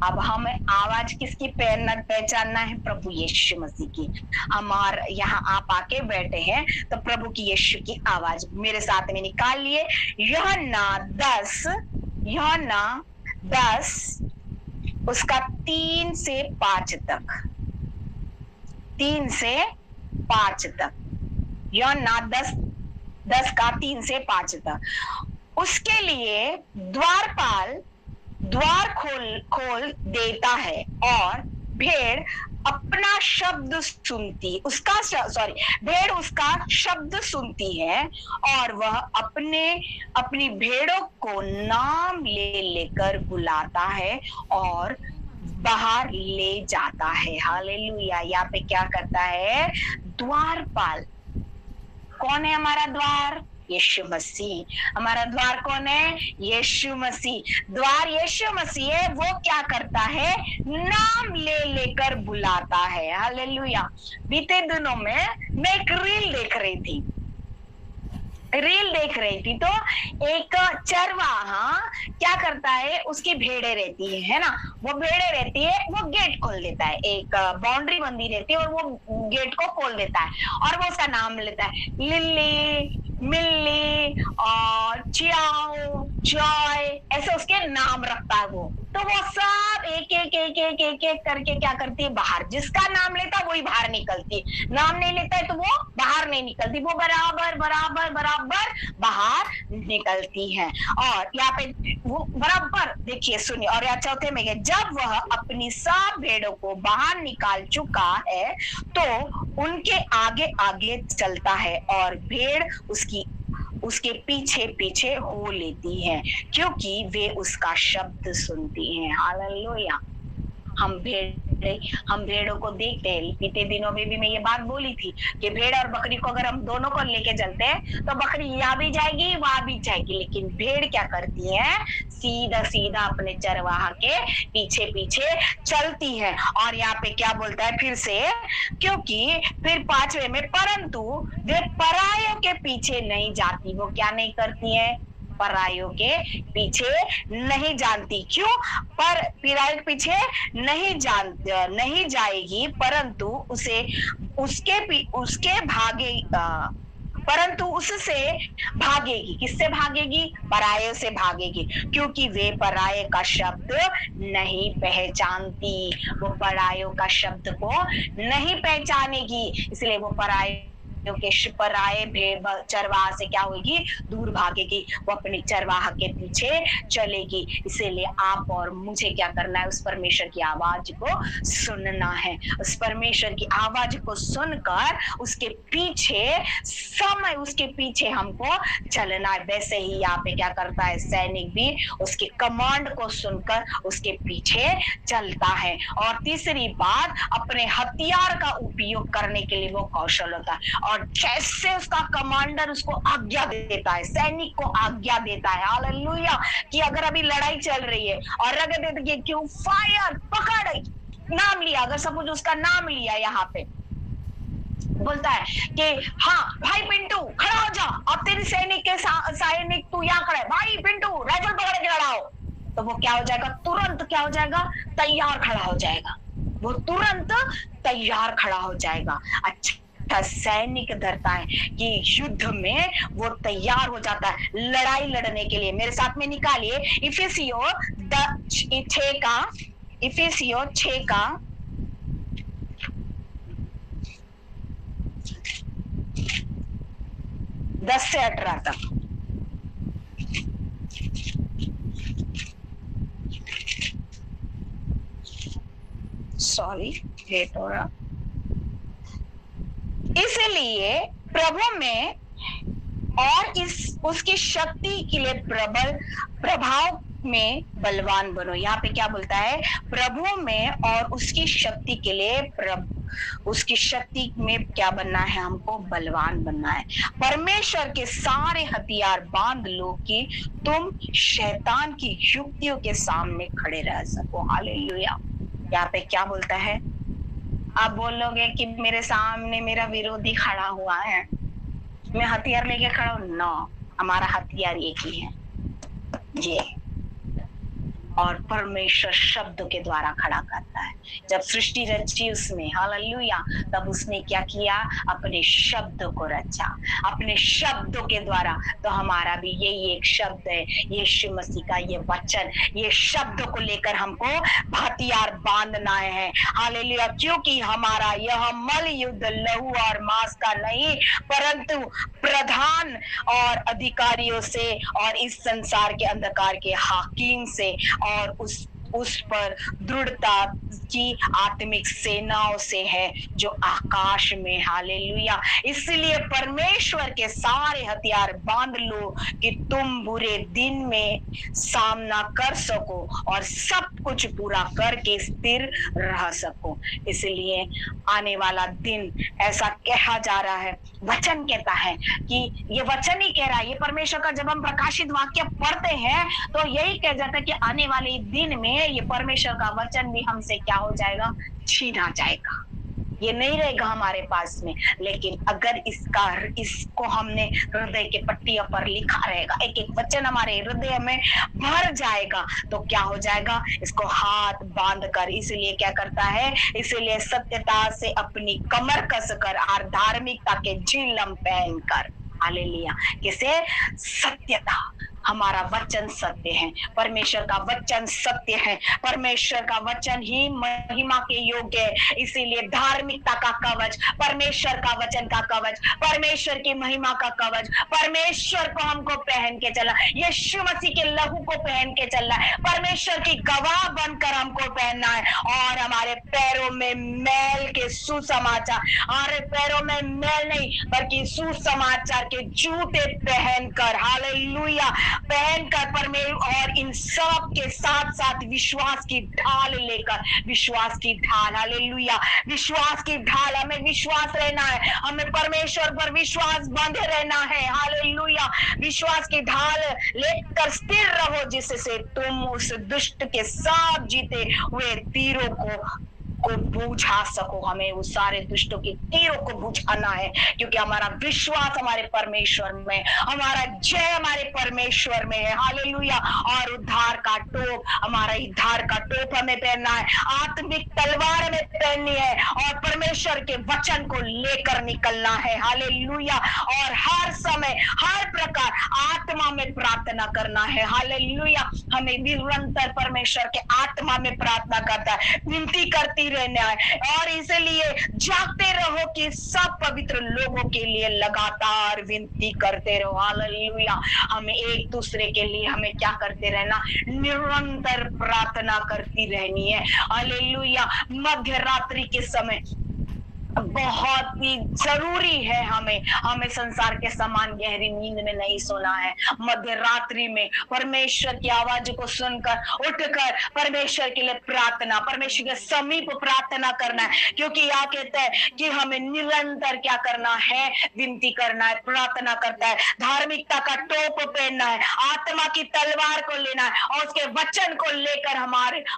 अब हमें आवाज किसकी पहचानना है, प्रभु यीशु मसीह की। हमार यहाँ आप आके बैठे हैं तो प्रभु की यीशु की आवाज मेरे साथ में निकाल लिए। यूहन्ना 10 उसका 3 से 5 तक, 3 से 5 तक, यूहन्ना 10 का 3 से 5 तक। उसके लिए द्वारपाल द्वार खोल देता है और भेड़ अपना शब्द सुनती, भेड़ उसका शब्द सुनती है और वह अपनी भेड़ों को नाम लेकर बुलाता है और बाहर ले जाता है। हालेलुया। यहाँ पे क्या करता है, द्वारपाल। कौन है हमारा द्वार, यीशु मसीह। हमारा द्वार कौन है, यीशु मसीह। द्वार यीशु मसीह है। वो क्या करता है, नाम लेकर बुलाता है। हालेलुया। बीते दिनों में मैं एक रील देख रही थी तो एक चरवाहा क्या करता है, उसकी भेड़ें रहती है ना, वो भेड़ें रहती है, वो गेट खोल देता है, एक बाउंड्री बंदी रहती है और वो गेट को खोल देता है और वो उसका नाम लेता है, लिली, मिल्ली और चियाओ, जॉय, ऐसे उसके नाम रखता है वो। तो वो सब एक करके क्या करती है, बाहर, जिसका नाम लेता है वही बाहर निकलती, नाम नहीं लेता है तो वो बाहर नहीं निकलती, वो बराबर बराबर बराबर बाहर निकलती है। और यहाँ पे वो बराबर देखिए, सुनिए, और यहाँ चौथे में जब वह अपनी सब भेड़ों को बाहर निकाल चुका है तो उनके आगे आगे चलता है और भेड़ उसके पीछे पीछे हो लेती हैं क्योंकि वे उसका शब्द सुनती हैं। हालेलुया। हम भेड़ों को देखते हैं। बीते दिनों में भी मैं ये बात बोली थी कि भेड़ और बकरी को अगर हम दोनों को लेके चलते हैं तो बकरी यहाँ भी जाएगी वहां भी जाएगी, लेकिन भेड़ क्या करती है, सीधा सीधा अपने चरवाहा के पीछे पीछे चलती है। और यहाँ पे क्या बोलता है फिर से, क्योंकि फिर 5वें में, परंतु वे परायों के पीछे नहीं जाती। वो क्या नहीं करती है, परायों के पीछे नहीं जानती। क्यों, पर परायों के पीछे नहीं जाएगी, परंतु उसके परंतु उससे भागेगी। किससे भागेगी, पराये से भागेगी, क्योंकि वे पराये का शब्द नहीं पहचानती। वो परायों का शब्द को नहीं पहचानेगी, इसलिए वो पराये भेड़ चरवाहा से क्या होगी, दूर भागेगी, वो अपने चरवाहा के पीछे चलेगी। इसीलिए आप और मुझे क्या करना है, उस परमेश्वर की आवाज को सुनना है। उस परमेश्वर की आवाज को सुनकर उसके पीछे हमको चलना है। वैसे ही यहाँ पे क्या करता है, सैनिक भी उसके कमांड को सुनकर उसके पीछे चलता है। और तीसरी बात, अपने हथियार का उपयोग करने के लिए वो कौशल होता है। और जैसे उसका कमांडर उसको आज्ञा देता है, सैनिक को आज्ञा देता है, हालेलुया, कि अगर अभी लड़ाई चल रही है और रगड़ देते क्यों, फायर, पकड़, नाम लिया, अगर सपोज उसका नाम लिया, यहाँ पे बोलता है कि हाँ भाई पिंटू खड़ा हो जा, अब तेरी सैनिक तू यहाँ खड़ा है, भाई पिंटू राइफल पकड़ के खड़ा हो, तो वो क्या हो जाएगा, तुरंत क्या हो जाएगा, तैयार खड़ा हो जाएगा, वो तुरंत तैयार खड़ा हो जाएगा। अच्छा सैनिक धरता है कि युद्ध में वो तैयार हो जाता है लड़ाई लड़ने के लिए। मेरे साथ में निकालिए इफिसियों 6 का 10 से 18 तक। सॉरी लेट हो रहा। इसलिए प्रभु में और उसकी शक्ति के लिए प्रभाव में बलवान बनो। यहाँ पे क्या बोलता है, प्रभु में और उसकी शक्ति के लिए उसकी शक्ति में क्या बनना है, हमको बलवान बनना है। परमेश्वर के सारे हथियार बांध लो कि तुम शैतान की युक्तियों के सामने खड़े रह सको। हालेलुया। यहाँ पे क्या बोलता है, आप बोलोगे कि मेरे सामने मेरा विरोधी खड़ा हुआ है, मैं हथियार लेके खड़ा हूं। नो, हमारा हथियार एक ही है, ये। और परमेश्वर शब्द के द्वारा खड़ा करता है। जब सृष्टि रची उसमें, हालेलुया, तब उसने क्या किया, अपने शब्द को रचा, अपने शब्दों के द्वारा। तो हमारा भी यही एक शब्द है, यीशु मसीह का ये वचन, ये शब्द को लेकर हमको हथियार बांधना है। हालेलुया। क्योंकि हमारा यह मल युद्ध लहू और मांस का नहीं, परंतु प्रधान और अधिकारियों से और इस संसार के अंधकार के हाकिम से और उस पर दृढ़ता की आत्मिक सेनाओं से है जो आकाश में। हालेलुया। इसलिए परमेश्वर के सारे हथियार बांध लो कि तुम बुरे दिन में सामना कर सको और सब कुछ पूरा करके स्थिर रह सको। इसलिए आने वाला दिन ऐसा कहा जा रहा है, वचन कहता है कि ये वचन ही कह रहा है, ये परमेश्वर का जब हम प्रकाशित वाक्य पढ़ते हैं तो यही कह जाता है कि आने वाले दिन में ये परमेश्वर का वचन भी हमसे क्या हो जाएगा, छीना जाएगा, ये नहीं रहेगा हमारे पास में। लेकिन अगर इसको हमने हृदय के पट्टियों पर लिखा रहेगा, एक एक वचन हमारे हृदय में भर जाएगा, तो क्या हो जाएगा, इसको हाथ बांध कर। इसलिए क्या करता है, इसलिए सत्यता से अपनी कमर कसकर और धार्मिकता के झिलम पहनकर। हालेलुया। किसे, सत्यता। हमारा वचन सत्य है, परमेश्वर का वचन सत्य है, परमेश्वर का वचन ही महिमा के योग्य है। इसीलिए धार्मिकता का कवच, परमेश्वर का वचन का कवच, परमेश्वर की महिमा का कवच, परमेश्वर को हमको पहन के चला, यीशु मसीह के लहू को पहन के चलना है, परमेश्वर की गवाह बनकर हमको पहनना है। और हमारे पैरों में मैल के सुसमाचार, हमारे पैरों में मैल नहीं बल्कि सुसमाचार के जूते पहनकर, हालेलुया, पहनकर परमेश्वर, और इन सब के साथ साथ विश्वास की ढाल लेकर, विश्वास की ढाल, हालेलुया, विश्वास की ढाल। हमें विश्वास रहना है, हमें परमेश्वर पर विश्वास बांधे रहना है। हालेलुया। विश्वास की ढाल लेकर स्थिर रहो, जिससे तुम उस दुष्ट के सब जीते हुए तीरों को बुझा सको। हमें उस सारे दुष्टों के तीरों को बुझाना है, क्योंकि हमारा विश्वास हमारे परमेश्वर में, हमारा जय हमारे परमेश्वर में है। हालेलुया। और उद्धार का टोप, हमारा उद्धार का टोप हमें पहनना है, आत्मिक तलवार हमें पहननी है और परमेश्वर के वचन को लेकर निकलना है। हालेलुया। और हर समय हर प्रकार आत्मा में प्रार्थना करना है। हालेलुया। हमें निरंतर परमेश्वर के आत्मा में प्रार्थना करता है, विनती करती रहना है। और इसलिए जागते रहो कि सब पवित्र लोगों के लिए लगातार विनती करते रहो। हालेलुया। हमें एक दूसरे के लिए हमें क्या करते रहना, निरंतर प्रार्थना करती रहनी है। हालेलुया। मध्य रात्रि के समय बहुत ही जरूरी है, हमें संसार के समान गहरी नींद में नहीं सोना है। मध्य रात्रि में परमेश्वर की आवाज को सुनकर उठकर परमेश्वर के लिए प्रार्थना, परमेश्वर के समीप प्रार्थना करना है। क्योंकि यहाँ कहता है कि हमें निरंतर क्या करना है, विनती करना है, प्रार्थना करता है, धार्मिकता का टोप पहनना है, आत्मा की तलवार को लेना है और उसके वचन को लेकर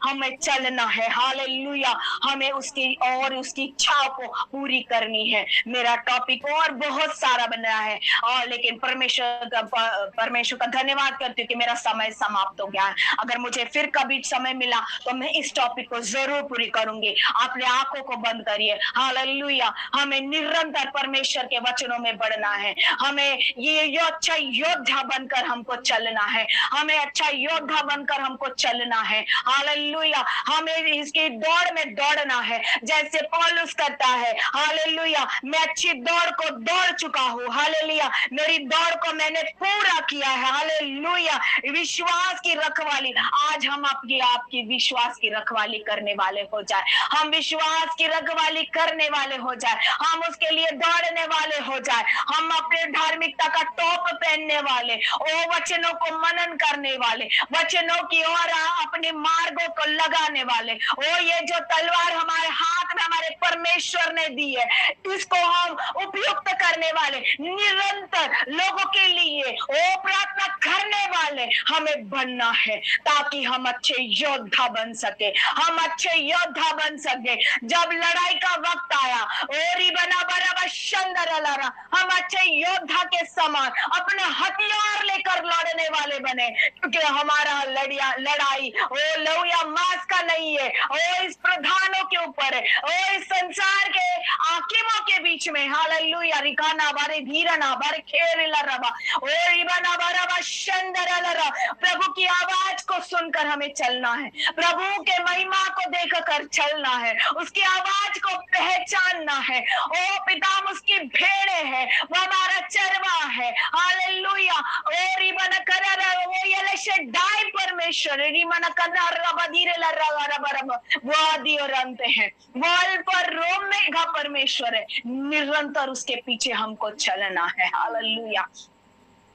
हमें चलना है। हालेलुया। हमें उसकी और उसकी इच्छाओं को पूरी करनी है। मेरा टॉपिक और बहुत सारा बन रहा है, और लेकिन परमेश्वर का धन्यवाद करती हूँ कि मेरा समय समाप्त हो गया है। अगर मुझे फिर कभी समय मिला तो मैं इस टॉपिक को जरूर पूरी करूंगी। अपने आंखों को बंद करिए। हालेलुया। हमें निरंतर परमेश्वर के वचनों में बढ़ना है। हमें ये अच्छा योद्धा बनकर हमको चलना है। हमें अच्छा योद्धा बनकर हमको चलना है। हालेलुया। हमें इसकी दौड़ में दौड़ना है जैसे पौलुस करता है। हालेलुया। मैं अच्छी दौड़ को दौड़ चुका हूँ। हालेलुया। मेरी दौड़ को मैंने पूरा किया है। हालेलुया। विश्वास की रखवाली, आज हम आपकी विश्वास की रखवाली करने वाले हो जाए। हम विश्वास की रखवाली करने वाले हो जाए। हम उसके लिए दौड़ने वाले हो जाए। हम अपने धार्मिकता का टॉप पहनने वाले, ओ वचनों को मनन करने वाले, वचनों की ओर अपने मार्गों को लगाने वाले। ओ ये जो तलवार हमारे हाथ में हमारे परमेश्वर ने दी है, इसको हम उपयुक्त करने वाले, निरंतर लोगों के लिए ओ प्रार्थना करने वाले हमें बनना है, ताकि हम अच्छे योद्धा बन सके। हम अच्छे योद्धा बन सके। जब लड़ाई का वक्त आया, ओरी बना बराबर शंदरलारा, हम अच्छे योद्धा के समान अपने हथियार लेकर लड़ने वाले बने, क्योंकि हमारा लड़ाई ओ लौया मांस का नहीं है, ओ इस प्रधानों के ऊपर है, ओ इस संसार के हाकिमों के बीच में। हालेलुया। रिकाना बारे धीरना बारे खेरला रबा, ओ रिबाना बराबर शंदरलारा। प्रभु की आवाज को सुनकर हमें चलना है। प्रभु के महिमा को देखकर चलना है। उसकी आवाज को पहचानना है। ओ पिता, हम उसकी भेड़े हैं, वो हमारा चरवा है। हालेलुया। ओ रिबन कररा, वो ये शड्डाई परमेश्वर, रिबन कररा बदीरे लरगा रबरब, वो आदि और अंत है, वो अल्फा ओमेगा परमेश्वर है। निरंतर उसके पीछे हमको चलना है। हालेलुया।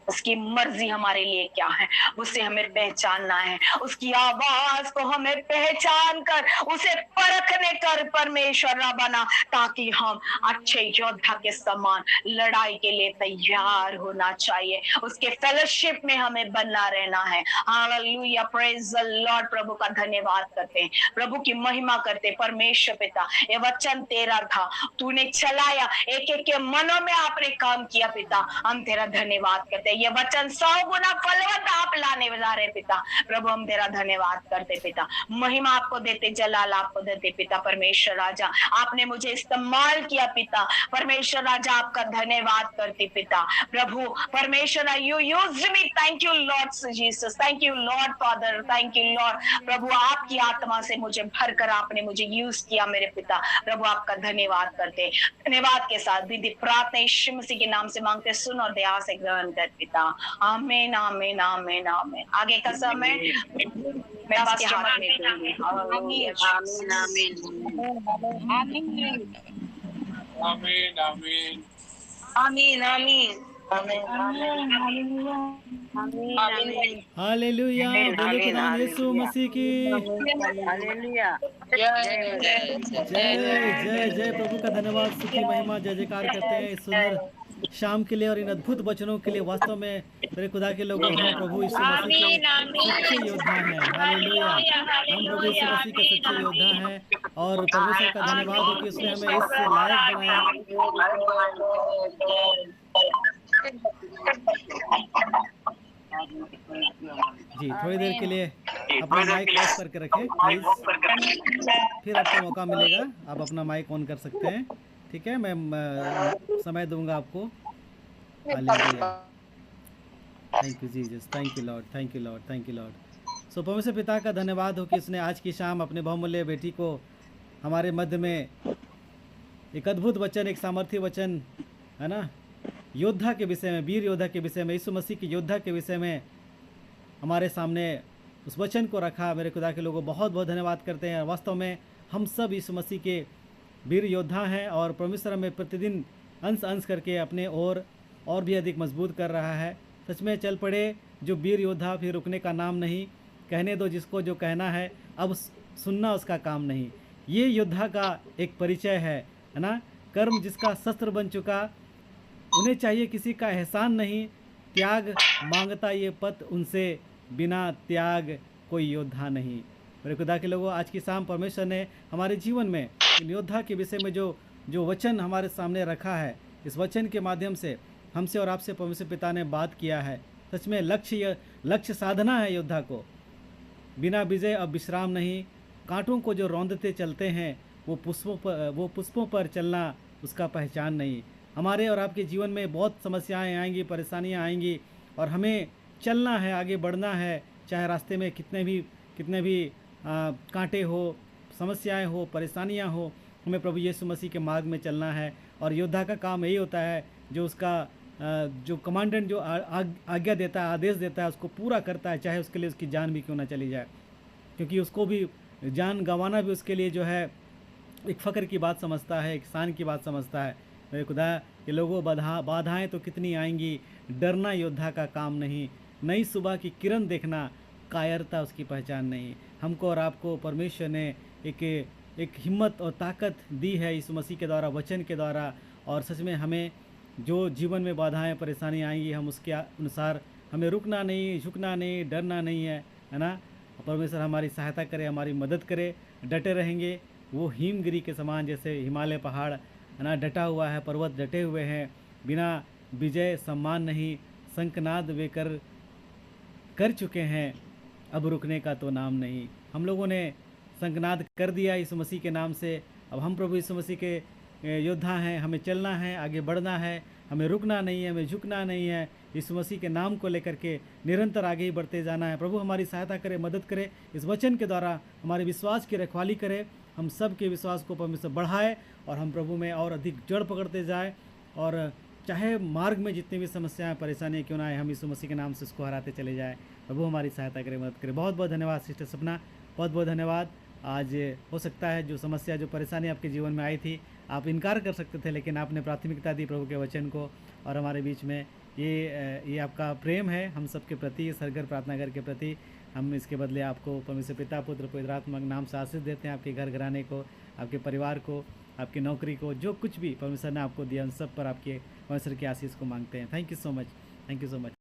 उसकी मर्जी हमारे लिए क्या है, उसे हमें पहचानना है। उसकी आवाज को हमें पहचान कर उसे परखने कर परमेश्वर बना, ताकि हम अच्छे योद्धा के समान लड़ाई के लिए तैयार होना चाहिए। उसके फेलोशिप में हमें बनना रहना है। हालेलुया। Praise the Lord. प्रभु का धन्यवाद करते हैं, प्रभु की महिमा करते हैं। परमेश्वर पिता, ये वचन तेरा था, तूने चलाया, एक एक के मनों में आपने काम किया पिता। हम तेरा धन्यवाद करते हैं। ये वचन 100 गुना फलवत आप लाने जा रहे पिता। प्रभु हम तेरा धन्यवाद करते पिता। महिमा आपको देते, जलाल आपको देते पिता। परमेश्वर राजा, आपने मुझे इस्तेमाल किया पिता। परमेश्वर राजा, आपका धन्यवाद करते पिता। प्रभु परमेश्वर, you used me. Thank you Lord Jesus, thank you Lord Father, thank you Lord. प्रभु आपकी आत्मा से मुझे भरकर आपने मुझे यूज किया मेरे पिता। प्रभु आपका धन्यवाद करते। धन्यवाद के साथ विधि प्रार्थना यीशु मसीह के नाम से मांगते, सुन और दया से ग्रहण कर पिता। आमीन आमीन आमीन आमीन। आगे का समय मैं आपके हाथ में दूंगी। आमीन आमीन आमीन आमीन आमीन आमीन हालेलुया। बोले खुदा यीशु मसीह की हालेलुया। जय जय जय। प्रभु का धन्यवाद, स्तुति महिमा जय जयकार करते हैं इस सुंदर शाम के लिए और इन अद्भुत वचनों के लिए। वास्तव में मेरे खुदा के लोगों, हम प्रभु यीशु मसीह के सच्चे योद्धा हैं। हालेलुया। हम प्रभु यीशु मसीह के सच्चे योद्धा हैं, और परमेश्वर का धन्यवाद हो कि उसने हमें इस लायक बनाया। जी, थोड़ी देर के लिए अपना माइक ऑफ करके रखें प्लीज, फिर आपको मौका मिलेगा, आप अपना माइक ऑन कर सकते हैं। ठीक है, मैं समय दूंगा आपको। Hallelujah. Thank you Jesus, thank you Lord, thank you Lord, thank you Lord. So परमेश्वर पिता का धन्यवाद हो कि उसने आज की शाम अपने बहुमूल्य बेटी को हमारे मध्य में एक अद्भुत वचन, एक सामर्थ्य वचन, है ना, योद्धा के विषय में, वीर योद्धा के विषय में, यीशु मसीह के योद्धा के विषय में हमारे सामने उस वचन को रखा। मेरे खुदा के लोगों बहुत बहुत धन्यवाद करते हैं। वास्तव में हम सब यीशु मसीह के वीर योद्धा हैं, और परमेश्वर हमें प्रतिदिन अंश अंश करके अपने और भी अधिक मजबूत कर रहा है। सच में चल पड़े जो वीर योद्धा, फिर रुकने का नाम नहीं, कहने दो जिसको जो कहना है, अब सुनना उसका काम नहीं। ये योद्धा का एक परिचय है ना। कर्म जिसका शस्त्र बन चुका, उन्हें चाहिए किसी का एहसान नहीं, त्याग मांगता ये पत उनसे, बिना त्याग कोई योद्धा नहीं। मेरे खुदा के लोगों, आज की शाम परमेश्वर ने हमारे जीवन में इन योद्धा के विषय में जो जो वचन हमारे सामने रखा है, इस वचन के माध्यम से हमसे और आपसे परमेश्वर पिता ने बात किया है। सच में लक्ष्य साधना है योद्धा को, बिना विजय अब विश्राम नहीं। कांटों को जो रौंदते चलते हैं वो पुष्पों पर चलना उसका पहचान नहीं। हमारे और आपके जीवन में बहुत समस्याएं आएंगी, परेशानियां आएंगी, और हमें चलना है, आगे बढ़ना है, चाहे रास्ते में कितने भी कांटे हो, समस्याएं हो, परेशानियां हो, हमें प्रभु यीशु मसीह के मार्ग में चलना है। और योद्धा का काम यही होता है, जो उसका जो कमांडेंट जो आज्ञा देता है, आदेश देता है, उसको पूरा करता है, चाहे उसके लिए उसकी जान भी क्यों ना चली जाए, क्योंकि उसको भी जान गंवाना भी उसके लिए जो है एक फ़ख्र की बात समझता है, एक शान की बात समझता है। मेरे खुदा, ये लोगों बाधाएं तो कितनी आएंगी, डरना योद्धा का काम नहीं। नई सुबह की किरण देखना कायरता उसकी पहचान नहीं। हमको और आपको परमेश्वर ने एक हिम्मत और ताकत दी है यीशु मसीह के द्वारा, वचन के द्वारा। और सच में हमें जो जीवन में बाधाएं परेशानी आएंगी, हम उसके अनुसार हमें रुकना नहीं, झुकना नहीं, डरना नहीं है ना। परमेश्वर हमारी सहायता करे, हमारी मदद करे, डटे रहेंगे। वो हिमगिरी के समान, जैसे हिमालय पहाड़ है ना डटा हुआ है, पर्वत डटे हुए हैं, बिना विजय सम्मान नहीं, शंखनाद वे कर चुके हैं, अब रुकने का तो नाम नहीं। हम लोगों ने शंखनाद कर दिया यीशु मसीह के नाम से। अब हम प्रभु यीशु मसीह के योद्धा हैं, हमें चलना है, आगे बढ़ना है, हमें रुकना नहीं है, हमें झुकना नहीं है। यीशु मसीह के नाम को लेकर के निरंतर आगे ही बढ़ते जाना है। प्रभु हमारी सहायता करे, मदद करे, इस वचन के द्वारा हमारे विश्वास की रखवाली करे, हम सब के विश्वास को परमेश्वर बढ़ाए और हम प्रभु में और अधिक जड़ पकड़ते जाए। और चाहे मार्ग में जितनी भी समस्याएं परेशानियाँ क्यों ना आए, हम यीशु मसीह के नाम से उसको हराते चले जाए। प्रभु हमारी सहायता करे, मदद करे। बहुत बहुत धन्यवाद सिस्टर सपना, बहुत बहुत धन्यवाद। आज हो सकता है जो समस्या, जो परेशानी आपके जीवन में आई थी, आप इनकार कर सकते थे, लेकिन आपने प्राथमिकता दी प्रभु के वचन को। और हमारे बीच में ये आपका प्रेम है हम सबके प्रति, सरगर प्रार्थना घर के प्रति। हम इसके बदले आपको परमेश्वर पिता, पुत्र, पवित्र आत्मा के नाम से आशीष देते हैं। आपके घर घराने को, आपके परिवार को, आपकी नौकरी को, जो कुछ भी परमेश्वर ने आपको दिया, उन सब पर आपके परमेश्वर की आशीष को मांगते हैं। Thank you so much, thank you so much.